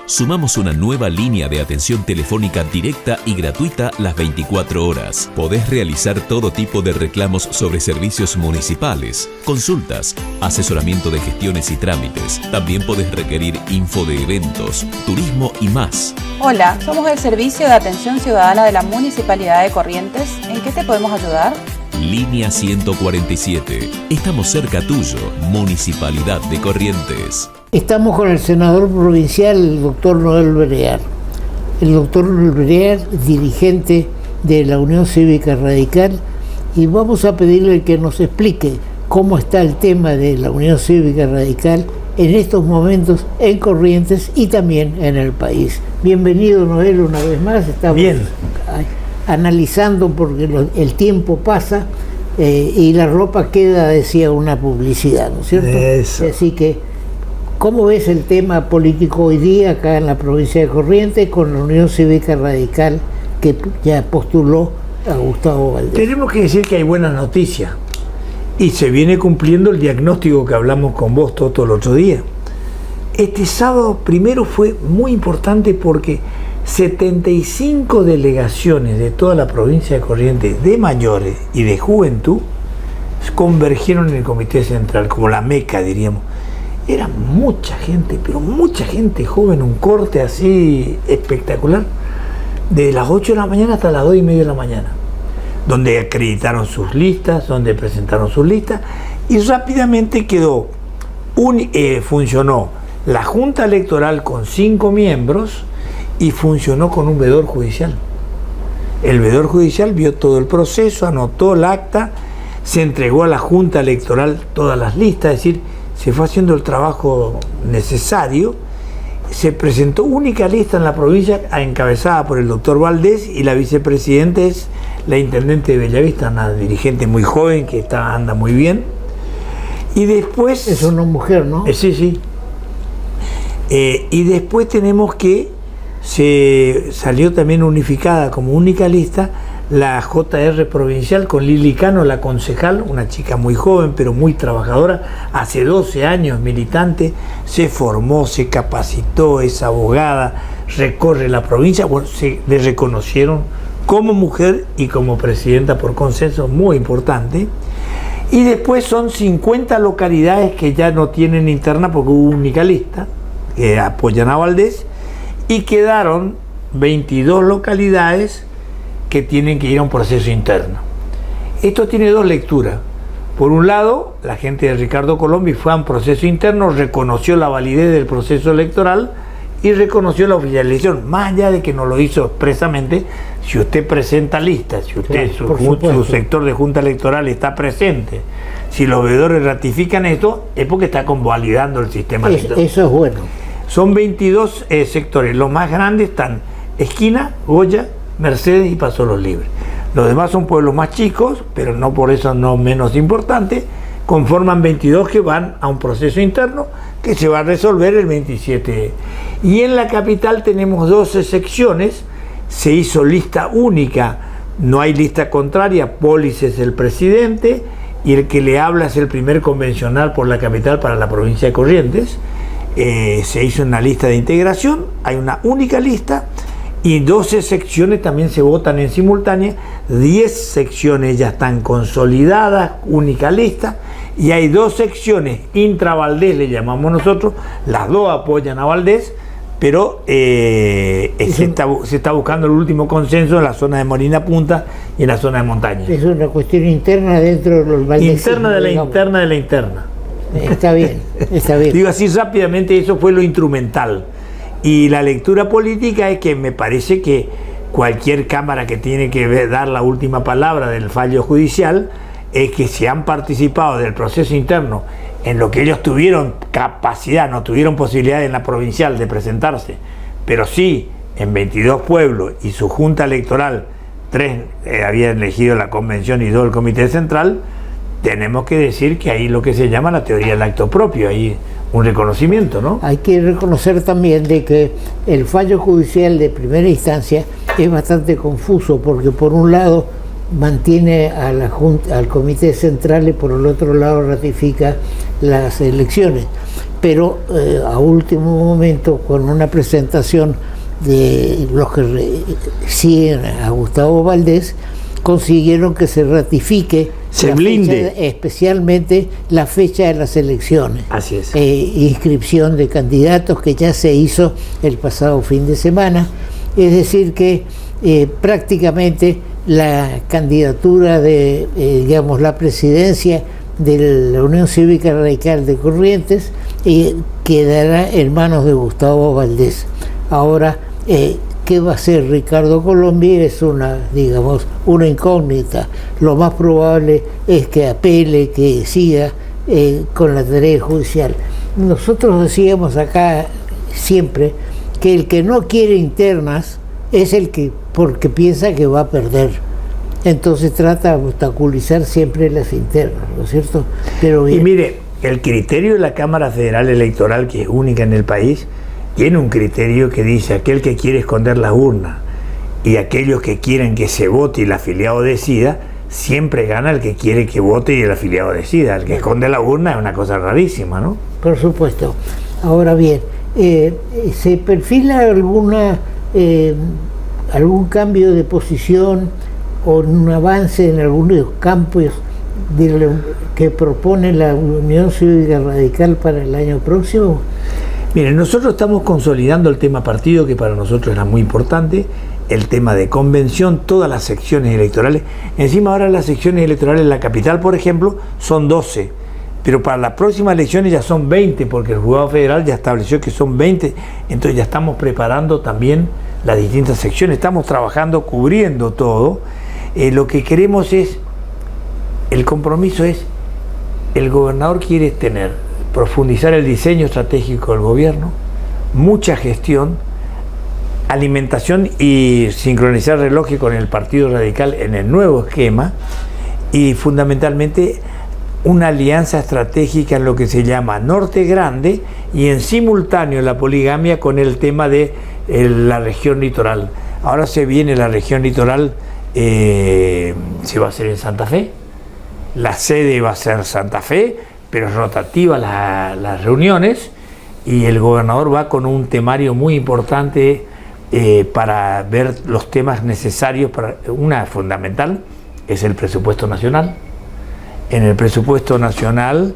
Sumamos una nueva línea de atención telefónica directa y gratuita las 24 horas. Podés realizar todo tipo de reclamos sobre servicios municipales, consultas, asesoramiento de gestiones y trámites. También podés requerir info de eventos, turismo y más. Hola, somos el Servicio de Atención Ciudadana de la Municipalidad de Corrientes. ¿En qué te podemos ayudar? Línea 147. Estamos cerca tuyo, Municipalidad de Corrientes. Estamos con el senador provincial, el doctor Noel Berear. El doctor Noel Berear, dirigente de la Unión Cívica Radical, y vamos a pedirle que nos explique cómo está el tema de la Unión Cívica Radical en estos momentos en Corrientes y también en el país. Bienvenido, Noel, una vez más. Estamos bien analizando porque el tiempo pasa y la ropa queda, decía una publicidad, ¿no es cierto? Eso. Así que, ¿cómo ves el tema político hoy día acá en la provincia de Corrientes con la Unión Cívica Radical que ya postuló a Gustavo Valdés? Tenemos que decir que hay buenas noticias y se viene cumpliendo el diagnóstico que hablamos con vos, Toto, el otro día. Este sábado primero fue muy importante porque 75 delegaciones de toda la provincia de Corrientes, de mayores y de juventud, convergieron en el Comité Central, como la meca, diríamos. Era mucha gente, pero mucha gente joven, un corte así espectacular, de las 8 de la mañana hasta las 2 y media de la mañana, donde acreditaron sus listas, donde presentaron sus listas, y rápidamente funcionó la Junta Electoral con 5 miembros y funcionó con un veedor judicial. El veedor judicial vio todo el proceso, anotó el acta, se entregó a la Junta Electoral todas las listas, es decir, se fue haciendo el trabajo necesario. Se presentó única lista en la provincia encabezada por el doctor Valdés y la vicepresidenta es la intendente de Bellavista, una dirigente muy joven que anda muy bien. Y después... Es una mujer, ¿no? Sí. Y después tenemos que se salió también unificada como única lista la JR provincial con Lili Cano, la concejal, una chica muy joven pero muy trabajadora, hace 12 años militante, se formó, se capacitó, es abogada, recorre la provincia, bueno, le reconocieron como mujer y como presidenta por consenso, muy importante. Y después son 50 localidades que ya no tienen interna porque hubo única lista, que apoyan a Valdés, y quedaron 22 localidades que tienen que ir a un proceso interno. Esto tiene dos lecturas. Por un lado, la gente de Ricardo Colombi fue a un proceso interno, reconoció la validez del proceso electoral y reconoció la oficialización, más allá de que no lo hizo expresamente. Si usted presenta listas, si usted, su sector de junta electoral está presente, si los veedores ratifican esto, es porque está convalidando el sistema electoral. Eso es bueno. Son 22 sectores, los más grandes están Esquina, Goya, Mercedes y Paso Los Libres. Los demás son pueblos más chicos, pero no por eso no menos importantes. Conforman 22 que van a un proceso interno que se va a resolver el 27. Y en la capital tenemos 12 secciones, se hizo lista única, no hay lista contraria, Polis es el presidente y el que le habla es el primer convencional por la capital para la provincia de Corrientes. Se hizo una lista de integración, hay una única lista y 12 secciones también se votan en simultánea, 10 secciones ya están consolidadas, única lista, y hay 2 secciones intra-Valdés, le llamamos nosotros, las dos apoyan a Valdés, pero se está buscando el último consenso en la zona de Molina Punta y en la zona de montaña. Es una cuestión interna dentro de los valdecinos. Interna de la interna de la interna. Está bien, está bien. Digo así rápidamente, eso fue lo instrumental. Y la lectura política es que me parece que cualquier cámara que tiene que dar la última palabra del fallo judicial es que si han participado del proceso interno en lo que ellos tuvieron capacidad, no tuvieron posibilidad en la provincial de presentarse, pero sí en 22 pueblos y su junta electoral, 3 habían elegido la convención y 2 el comité central, tenemos que decir que ahí lo que se llama la teoría del acto propio, ahí un reconocimiento, ¿no? Hay que reconocer también de que el fallo judicial de primera instancia es bastante confuso, porque por un lado mantiene a la Junta, al Comité Central, y por el otro lado ratifica las elecciones, pero a último momento, con una presentación de los que siguen a Gustavo Valdés, consiguieron que se ratifique, se blinde fecha, especialmente la fecha de las elecciones. Así es. Inscripción de candidatos que ya se hizo el pasado fin de semana, es decir que prácticamente la candidatura de, digamos, la presidencia de la Unión Cívica Radical de Corrientes quedará en manos de Gustavo Valdés. Ahora, ¿qué va a hacer Ricardo Colombi? Es una, digamos, una incógnita. Lo más probable es que apele, que siga con la tarea judicial. Nosotros decíamos acá siempre que el que no quiere internas es el que, porque piensa que va a perder. Entonces trata de obstaculizar siempre las internas, ¿no es cierto? Pero bien. Y mire, el criterio de la Cámara Federal Electoral, que es única en el país, tiene un criterio que dice: aquel que quiere esconder la urna y aquellos que quieren que se vote y el afiliado decida, siempre gana el que quiere que vote y el afiliado decida. El que esconde la urna es una cosa rarísima, ¿no? Por supuesto. Ahora bien, ¿se perfila algún cambio de posición o un avance en algunos campos que propone la Unión Cívica Radical para el año próximo? Miren, nosotros estamos consolidando el tema partido, que para nosotros era muy importante, el tema de convención, todas las secciones electorales. Encima ahora las secciones electorales en la capital, por ejemplo, son 12, pero para las próximas elecciones ya son 20, porque el juzgado federal ya estableció que son 20, entonces ya estamos preparando también las distintas secciones, estamos trabajando, cubriendo todo. Lo que queremos es, el compromiso es, el gobernador quiere profundizar el diseño estratégico del gobierno, mucha gestión, alimentación y sincronizar relojes con el Partido Radical en el nuevo esquema, y fundamentalmente una alianza estratégica en lo que se llama Norte Grande, y en simultáneo la poligamia con el tema de la región litoral. Ahora se viene la región litoral, se va a hacer en Santa Fe, la sede va a ser Santa Fe, pero es rotativa las reuniones, y el gobernador va con un temario muy importante para ver los temas necesarios. Una fundamental es el presupuesto nacional. En el presupuesto nacional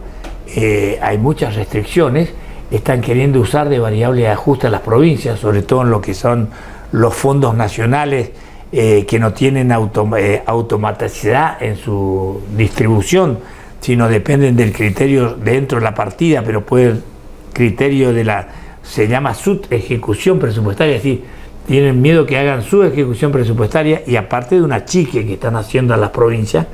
hay muchas restricciones, están queriendo usar de variable de ajuste a las provincias, sobre todo en lo que son los fondos nacionales que no tienen automaticidad en su distribución, sino dependen del criterio dentro de la partida, pero puede el criterio de se llama subejecución presupuestaria, es decir, tienen miedo que hagan su ejecución presupuestaria, y aparte de una chique que están haciendo a las provincias,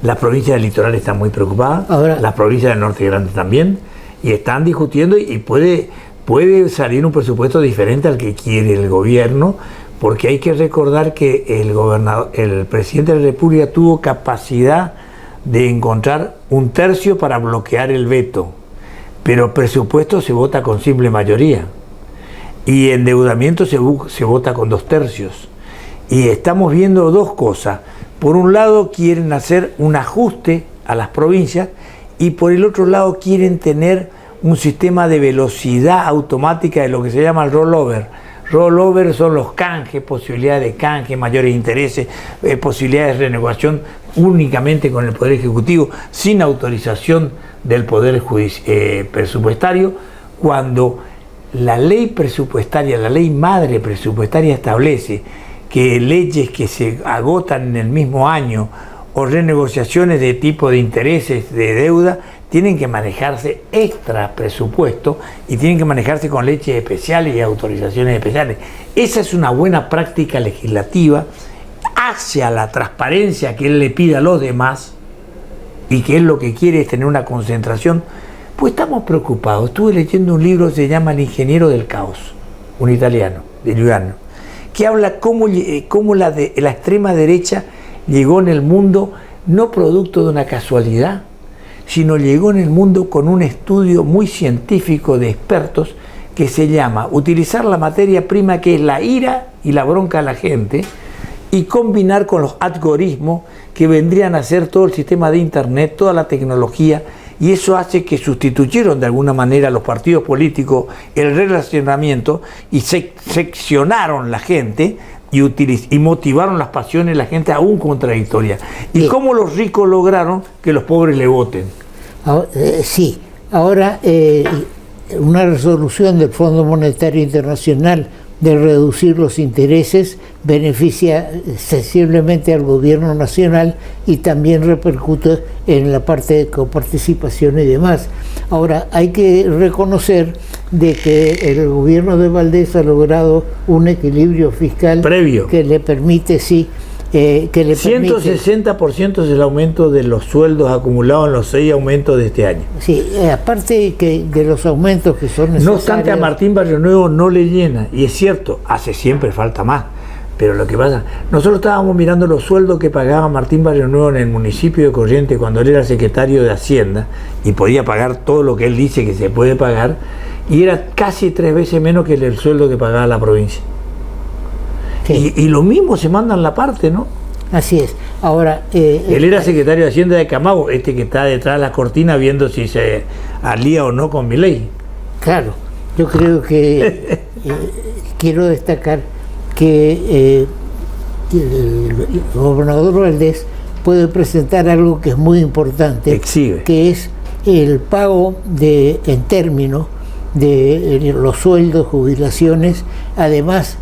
las provincias del litoral están muy preocupadas, las provincias del norte grande también, y están discutiendo, y puede salir un presupuesto diferente al que quiere el gobierno, porque hay que recordar que el presidente de la República tuvo capacidad de encontrar 1/3 para bloquear el veto, pero el presupuesto se vota con simple mayoría, y endeudamiento se vota con 2/3. Y estamos viendo dos cosas. Por un lado quieren hacer un ajuste a las provincias, y por el otro lado quieren tener un sistema de velocidad automática de lo que se llama el rollover. Rollover son los canjes, posibilidades de canje, mayores intereses, posibilidades de renegociación únicamente con el Poder Ejecutivo, sin autorización del Poder Presupuestario, cuando la ley presupuestaria, la ley madre presupuestaria establece que leyes que se agotan en el mismo año o renegociaciones de tipo de intereses de deuda tienen que manejarse extra presupuesto y tienen que manejarse con leyes especiales y autorizaciones especiales. Esa es una buena práctica legislativa hacia la transparencia que él le pide a los demás, y que él lo que quiere es tener una concentración. Pues estamos preocupados. Estuve leyendo un libro que se llama El ingeniero del caos, un italiano, de Giuliano, que habla cómo la extrema derecha llegó en el mundo no producto de una casualidad, sino llegó en el mundo con un estudio muy científico de expertos que se llama utilizar la materia prima, que es la ira y la bronca de la gente, y combinar con los algoritmos que vendrían a ser todo el sistema de internet, toda la tecnología, y eso hace que sustituyeron de alguna manera a los partidos políticos el relacionamiento y seccionaron la gente y motivaron las pasiones de la gente aún contradictorias. ¿Y cómo los ricos lograron que los pobres le voten? Sí, ahora una resolución del Fondo Monetario Internacional de reducir los intereses beneficia sensiblemente al gobierno nacional y también repercute en la parte de coparticipación y demás. Ahora, hay que reconocer de que el gobierno de Valdés ha logrado un equilibrio fiscal previo que le permite, que le 160% es el aumento de los sueldos acumulados en los 6 aumentos de este año. Sí, aparte que de los aumentos que son necesarios. No obstante, a Martín Barrio Nuevo no le llena, y es cierto, hace siempre falta más. Pero lo que pasa, nosotros estábamos mirando los sueldos que pagaba Martín Barrio Nuevo en el municipio de Corrientes cuando él era secretario de Hacienda, y podía pagar todo lo que él dice que se puede pagar, y era casi 3 veces menos que el sueldo que pagaba la provincia. Sí. Y lo mismo se mandan la parte, ¿no? Así es. Ahora, él era secretario de Hacienda de Camagüey, que está detrás de la cortina viendo si se alía o no con Milei. Claro, yo creo que quiero destacar que el gobernador Valdés puede presentar algo que es muy importante. Exhibe. Que es el pago en términos de los sueldos, jubilaciones. Además,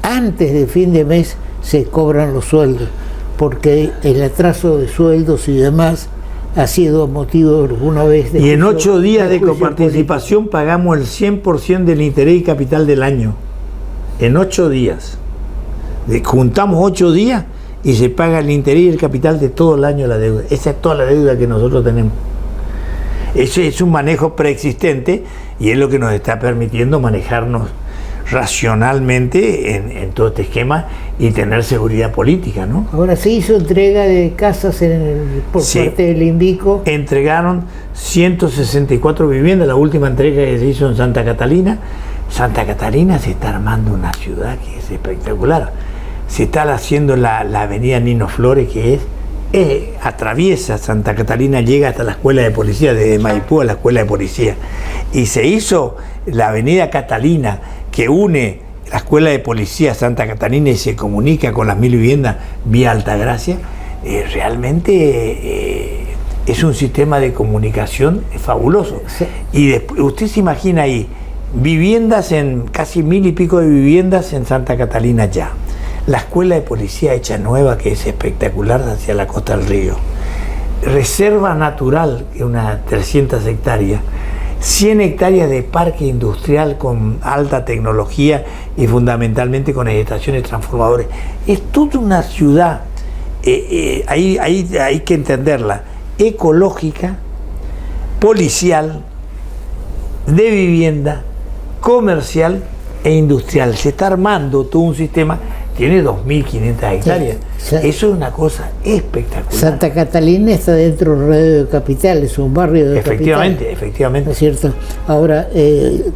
antes de fin de mes se cobran los sueldos, porque el atraso de sueldos y demás ha sido motivo alguna vez de... Y en 8 días de coparticipación pagamos el 100% del interés y capital del año. En 8 días. Juntamos 8 días y se paga el interés y el capital de todo el año la deuda. Esa es toda la deuda que nosotros tenemos. Ese es un manejo preexistente y es lo que nos está permitiendo manejarnos racionalmente en todo este esquema y tener seguridad política, ¿no? Ahora se hizo entrega de casas por parte del INVICO. Entregaron 164 viviendas, la última entrega que se hizo en Santa Catalina. Santa Catalina se está armando una ciudad que es espectacular. Se está haciendo la avenida Nino Flores, que atraviesa Santa Catalina, llega hasta la escuela de policía, desde Maipú a la escuela de policía. Y se hizo la avenida Catalina, que une la escuela de policía Santa Catalina y se comunica con las 1000 viviendas vía Altagracia. Realmente es un sistema de comunicación fabuloso. Sí. Y después, usted se imagina ahí viviendas casi 1000 y pico de viviendas en Santa Catalina ya. La escuela de policía hecha nueva, que es espectacular, hacia la costa del río. Reserva natural, que unas 300 hectáreas. 100 hectáreas de parque industrial con alta tecnología y fundamentalmente con estaciones transformadoras. Es toda una ciudad, ahí hay que entenderla, ecológica, policial, de vivienda, comercial e industrial. Se está armando todo un sistema, tiene 2.500 hectáreas. Sí. Eso es una cosa espectacular. Santa Catalina está dentro del radio de Capital, es un barrio de Efectivamente, Capital. efectivamente. ¿No es cierto? Ahora,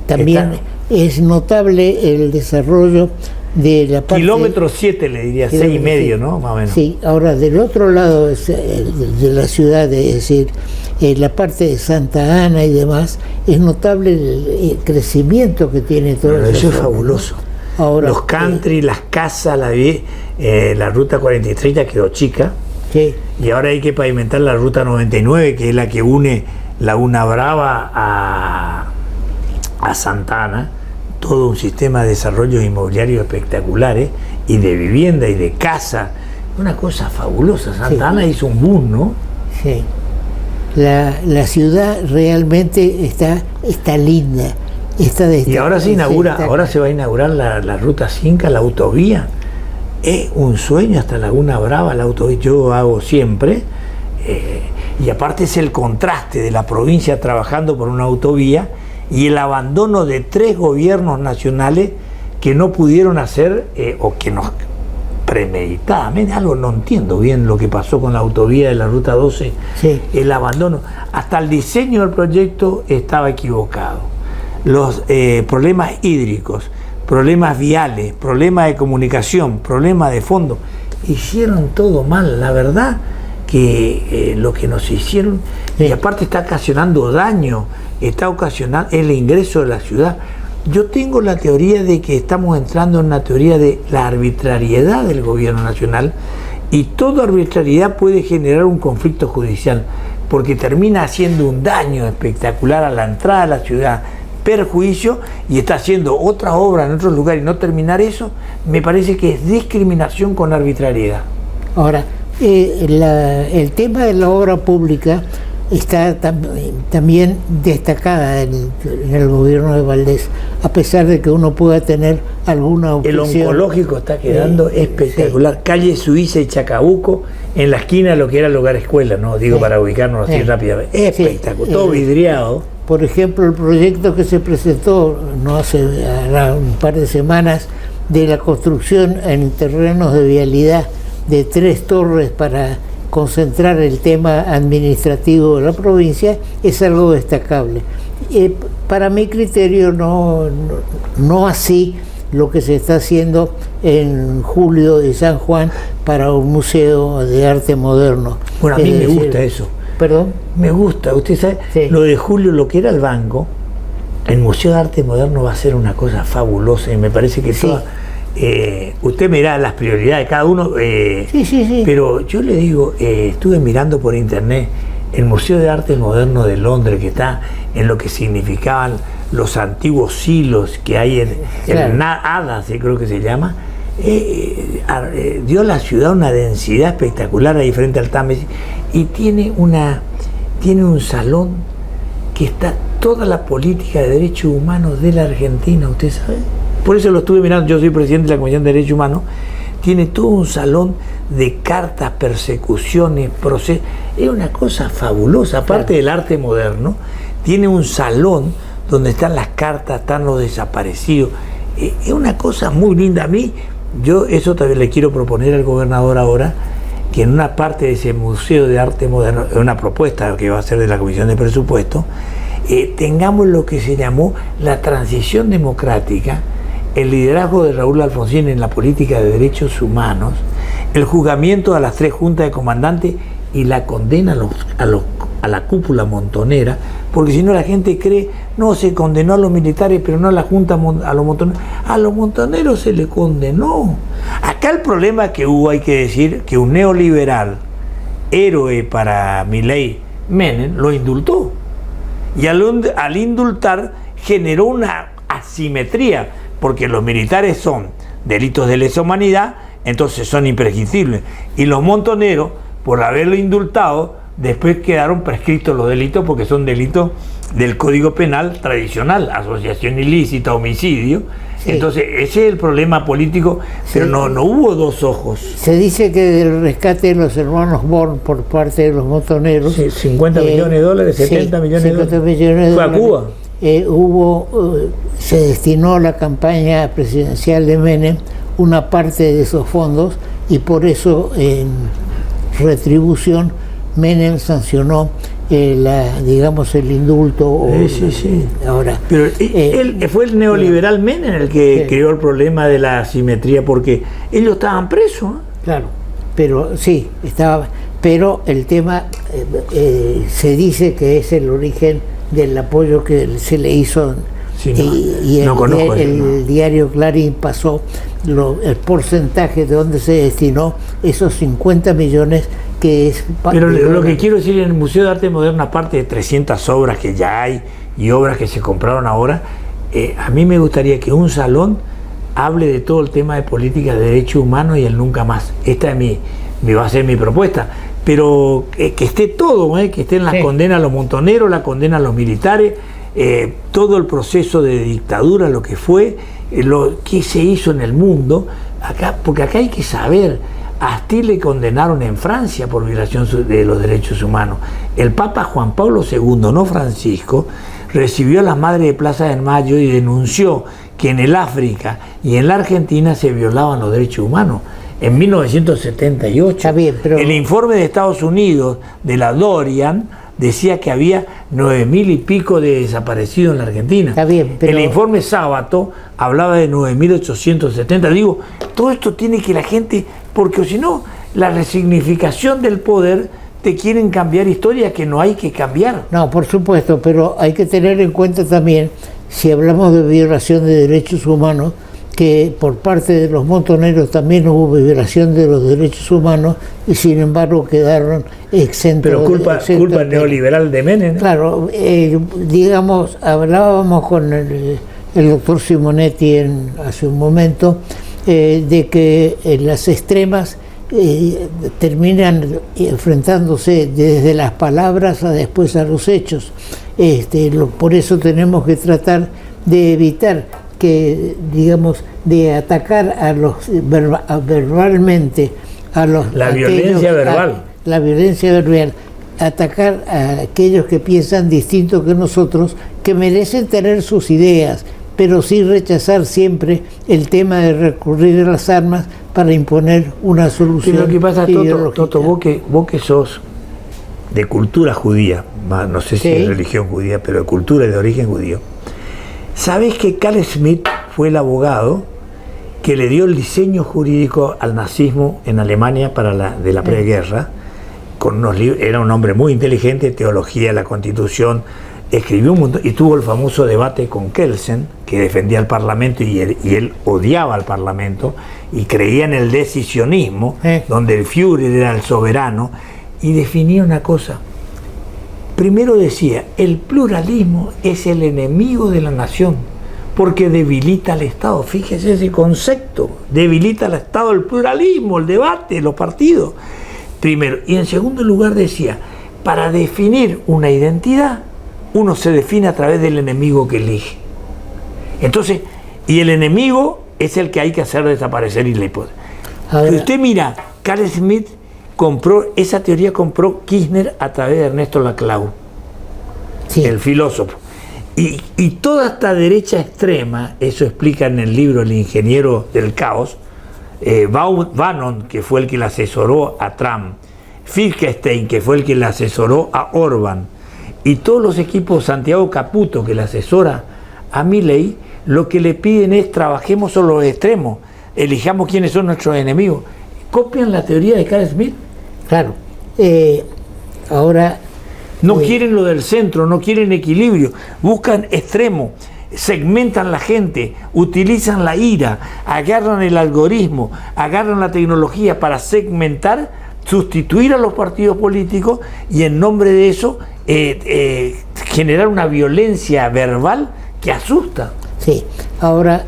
también Está. es notable el desarrollo de la parte... Kilómetro 7 le diría, 6,5, ¿no? Más o menos. Sí, ahora del otro lado de la ciudad, es decir, la parte de Santa Ana y demás, es notable el crecimiento que tiene todo Pero esa eso es zona, ¿no? fabuloso. Ahora, Los country, las casas, la ruta 43 ya quedó chica. sí, Y ahora hay que pavimentar la ruta 99, que es la que une Laguna Brava a Santa Ana. Todo un sistema de desarrollo inmobiliario espectaculares y de vivienda y de casa. Una cosa fabulosa. Santa Ana hizo un boom, ¿no? sí. La ciudad realmente está linda. Y ahora se va a inaugurar la ruta 5, la autovía. Es un sueño hasta Laguna Brava, la autovía. Yo hago siempre. Y aparte es el contraste de la provincia trabajando por una autovía y el abandono de 3 gobiernos nacionales que no pudieron hacer, o que nos premeditadamente, algo no entiendo bien lo que pasó con la autovía de la ruta 12, Sí. el abandono. Hasta el diseño del proyecto estaba equivocado. Los problemas hídricos, problemas viales, problemas de comunicación, problemas de fondo, hicieron todo mal. La verdad que lo que nos hicieron, y aparte está ocasionando daño, está ocasionando el ingreso de la ciudad. Yo tengo la teoría de que estamos entrando en una teoría de la arbitrariedad del gobierno nacional, y toda arbitrariedad puede generar un conflicto judicial, porque termina haciendo un daño espectacular a la entrada de la ciudad, perjuicio, y está haciendo otras obras en otros lugares y no terminar eso, me parece que es discriminación con arbitrariedad. Ahora, el tema de la obra pública está también destacada en el gobierno de Valdés, a pesar de que uno pueda tener alguna El objeción. oncológico está quedando espectacular. Sí. Calle Suiza y Chacabuco, en la esquina de lo que era el hogar escuela, ¿no? Digo, para ubicarnos así rápidamente. Espectacular, todo vidriado. Por ejemplo, el proyecto que se presentó hará un par de semanas de la construcción en terrenos de vialidad de 3 torres para concentrar el tema administrativo de la provincia es algo destacable. Para mi criterio no así lo que se está haciendo en Julio de San Juan para un museo de arte moderno. Bueno, a mí me gusta eso. ¿Perdón? Me gusta, usted sabe, Sí. lo de Julio, lo que era el banco, el Museo de Arte Moderno va a ser una cosa fabulosa, y me parece que Sí. usted mirá las prioridades de cada uno, Sí. pero yo le digo, estuve mirando por internet el Museo de Arte Moderno de Londres, que está en lo que significaban los antiguos silos que hay en Claro. Hadas, creo que se llama. Dio a la ciudad una densidad espectacular ahí frente al Támesis, y tiene un salón que está toda la política de derechos humanos de la Argentina, ¿usted sabe? Por eso lo estuve mirando, yo soy presidente de la Comisión de Derechos Humanos. Tiene todo un salón de cartas, persecuciones, procesos. Es una cosa fabulosa. Aparte del arte moderno, tiene un salón donde están las cartas, están los desaparecidos. Es una cosa muy linda. A mí, yo eso también le quiero proponer al gobernador ahora, que en una parte de ese Museo de Arte Moderno, una propuesta que va a ser de la Comisión de Presupuesto, tengamos lo que se llamó la transición democrática, el liderazgo de Raúl Alfonsín en la política de derechos humanos, el juzgamiento a las 3 juntas de comandantes y la condena a la cúpula montonera, porque si no la gente cree, no, se condenó a los militares, pero no a la junta, a los montoneros. A los montoneros se le condenó. Acá el problema que hubo, hay que decir, que un neoliberal, héroe para Milei, Menem, lo indultó. Y al indultar generó una asimetría, porque los militares son delitos de lesa humanidad, entonces son imprescriptibles. Y los montoneros, por haberlo indultado, después quedaron prescritos los delitos porque son delitos del Código Penal tradicional, asociación ilícita, homicidio. Sí. Entonces, ese es el problema político, pero sí, no hubo dos ojos. Se dice que del rescate de los hermanos Born por parte de los montoneros... Sí, 50 millones de dólares, 70 millones de dólares. Millones de ¿Fue dólares. A Cuba? Se destinó a la campaña presidencial de Menem una parte de esos fondos, y por eso, en retribución, Menem sancionó el indulto. Sí. Ahora, pero él fue el neoliberal Menem el que creó el problema de la asimetría, porque ellos estaban presos. Claro, pero sí, pero el tema se dice que es el origen del apoyo que se le hizo. Sí, el diario Clarín pasó el porcentaje de donde se destinó esos 50 millones que es... Pero lo que quiero decir, en el Museo de Arte Moderno, aparte de 300 obras que ya hay y obras que se compraron ahora, a mí me gustaría que un salón hable de todo el tema de política de derechos humanos y el nunca más. Esta va a ser mi propuesta. Pero que esté todo, que estén las condenas a los montoneros, la condena a los militares, todo el proceso de dictadura, lo que fue, lo que se hizo en el mundo, porque acá hay que saber, a Asti le condenaron en Francia por violación de los derechos humanos. El Papa Juan Pablo II, no Francisco, recibió a las madres de Plaza de Mayo y denunció que en el África y en la Argentina se violaban los derechos humanos. En 1978, Está bien, pero... el informe de Estados Unidos de la Dorian decía que había 9.000 y pico de desaparecidos en la Argentina. Está bien, pero... El informe Sábato hablaba de 9.870. Digo, todo esto tiene que la gente, porque si no, la resignificación del poder, te quieren cambiar historias que no hay que cambiar. No, por supuesto, pero hay que tener en cuenta también, si hablamos de violación de derechos humanos, que por parte de los montoneros también hubo violación de los derechos humanos y sin embargo quedaron exentos. Pero culpa neoliberal de Menem. Claro, digamos, hablábamos con el doctor Simonetti hace un momento de que las extremas terminan enfrentándose desde las palabras a después a los hechos. Por eso tenemos que tratar de evitar que, digamos, de atacar a los verbalmente a los la violencia verbal, la violencia verbal, atacar a aquellos que piensan distinto que nosotros, que merecen tener sus ideas, pero sí rechazar siempre el tema de recurrir a las armas para imponer una solución. Y lo que pasa, Toto, vos que sos de cultura judía, no sé si es religión judía, pero de cultura y de origen judío, ¿sabés que Carl Schmitt fue el abogado que le dio el diseño jurídico al nazismo en Alemania de la preguerra? Con unos libros, era un hombre muy inteligente, teología, la Constitución, escribió un montón y tuvo el famoso debate con Kelsen, que defendía al Parlamento y él odiaba al Parlamento y creía en el decisionismo, donde el Führer era el soberano, y definía una cosa. Primero decía, el pluralismo es el enemigo de la nación, porque debilita al Estado. Fíjese ese concepto, debilita al Estado el pluralismo, el debate, los partidos. Primero. Y en segundo lugar decía, para definir una identidad, uno se define a través del enemigo que elige. Entonces, y el enemigo es el que hay que hacer desaparecer y le puede. Si usted mira, Carl Schmitt esa teoría compró Kirchner a través de Ernesto Laclau, el filósofo. Y toda esta derecha extrema, eso explica en el libro El ingeniero del caos, Bannon, que fue el que le asesoró a Trump, Finkelstein, que fue el que le asesoró a Orbán, y todos los equipos, Santiago Caputo, que le asesora a Milei, lo que le piden es trabajemos sobre los extremos, elijamos quiénes son nuestros enemigos. Copian la teoría de Carl Schmitt. Claro. Ahora... No quieren lo del centro, no quieren equilibrio, buscan extremo, segmentan la gente, utilizan la ira, agarran el algoritmo, agarran la tecnología para segmentar, sustituir a los partidos políticos y en nombre de eso generar una violencia verbal que asusta. Sí. Ahora,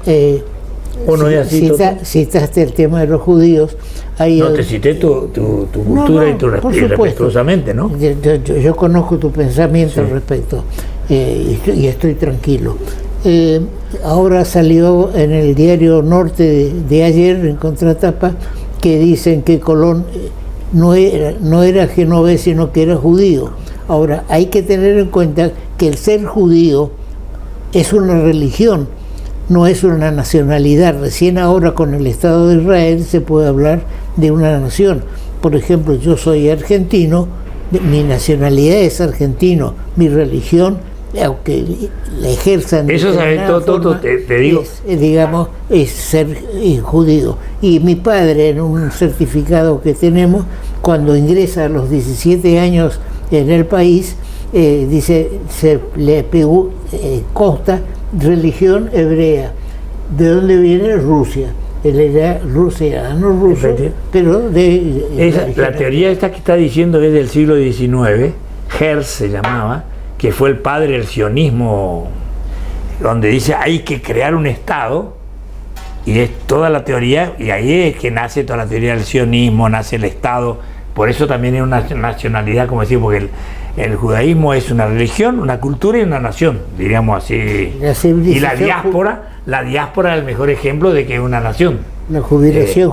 ¿O no es así, Toto? citaste el tema de los judíos. No, te cité tu cultura y tu respetuosamente, ¿no? Yo conozco tu pensamiento al respecto y estoy tranquilo. Ahora salió en el diario Norte de ayer, en contratapa, que dicen que Colón no era genovés, sino que era judío. Ahora, hay que tener en cuenta que el ser judío es una religión, no es una nacionalidad. Recién ahora con el Estado de Israel se puede hablar de una nación. Por ejemplo, yo soy argentino, mi nacionalidad es argentino, mi religión, aunque la ejerzan... Eso sabes, Toto, te digo... es ser judío. Y mi padre, en un certificado que tenemos, cuando ingresa a los 17 años en el país, dice, se le pegó, consta religión hebrea. ¿De dónde viene? Rusia. Él era ciudadano ruso, pero la teoría esta que está diciendo es del siglo XIX, Herz se llamaba, que fue el padre del sionismo, donde dice hay que crear un Estado, y es toda la teoría, y ahí es que nace toda la teoría del sionismo, nace el Estado. Por eso también es una nacionalidad, como decir, porque el judaísmo es una religión, una cultura y una nación, diríamos así. Y la diáspora es el mejor ejemplo de que es una nación. La jubilación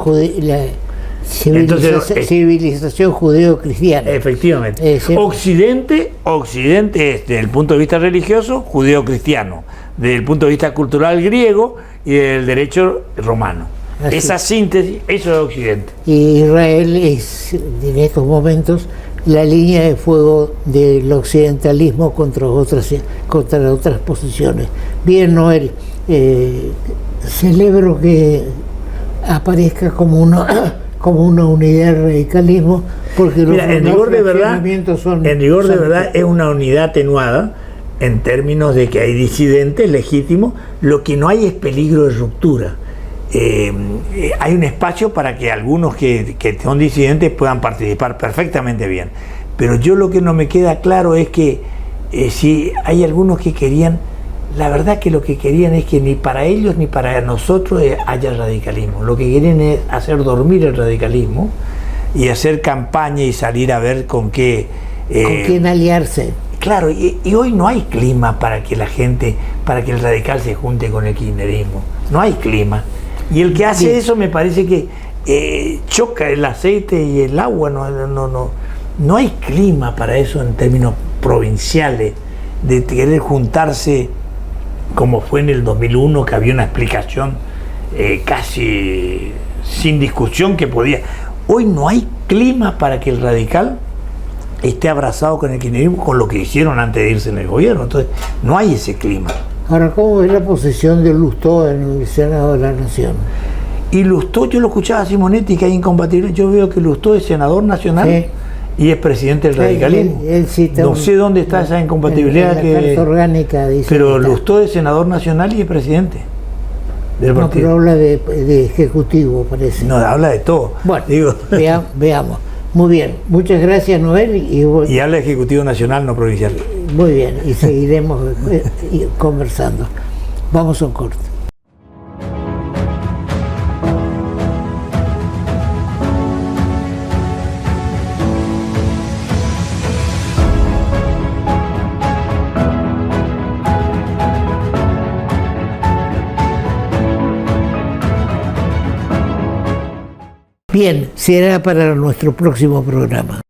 civilización judeo-cristiana. Efectivamente. Occidente es, desde el punto de vista religioso, judeo-cristiano, desde el punto de vista cultural griego y del derecho romano. Así. Esa síntesis, eso es Occidente. Y Israel es, en estos momentos, la línea de fuego del occidentalismo contra otras posiciones. Bien, Noel, celebro que aparezca como una unidad del radicalismo, porque en rigor de verdad es una unidad atenuada en términos de que hay disidentes legítimos, lo que no hay es peligro de ruptura. Hay un espacio para que algunos que son disidentes puedan participar perfectamente bien, pero yo lo que no me queda claro es que si hay algunos que querían, la verdad que lo que querían es que ni para ellos ni para nosotros haya radicalismo. Lo que quieren es hacer dormir el radicalismo y hacer campaña y salir a ver con qué... ¿Con quién aliarse? Claro, y hoy no hay clima para que el radical se junte con el kirchnerismo. No hay clima. Y el que hace eso me parece que choca el aceite y el agua. No hay clima para eso en términos provinciales, de querer juntarse como fue en el 2001, que había una explicación casi sin discusión que podía. Hoy no hay clima para que el radical esté abrazado con el kirchnerismo, con lo que hicieron antes de irse en el gobierno. Entonces no hay ese clima. Ahora, ¿cómo es la posición de Lustó en el Senado de la Nación? Y Lustó, yo lo escuchaba a Simonetti, que hay incompatibilidad. Yo veo que Lustó es senador nacional, sí, y es presidente del radicalismo. Él no sé dónde está esa incompatibilidad. En la carta orgánica dice. Pero Lustó es senador nacional y es presidente del partido. No, pero habla de ejecutivo, parece. No, habla de todo. Bueno, veamos. Muy bien, muchas gracias, Noel. Y habla de Ejecutivo Nacional, no provincial. Muy bien, y seguiremos conversando. Vamos a un corte. Bien, será para nuestro próximo programa.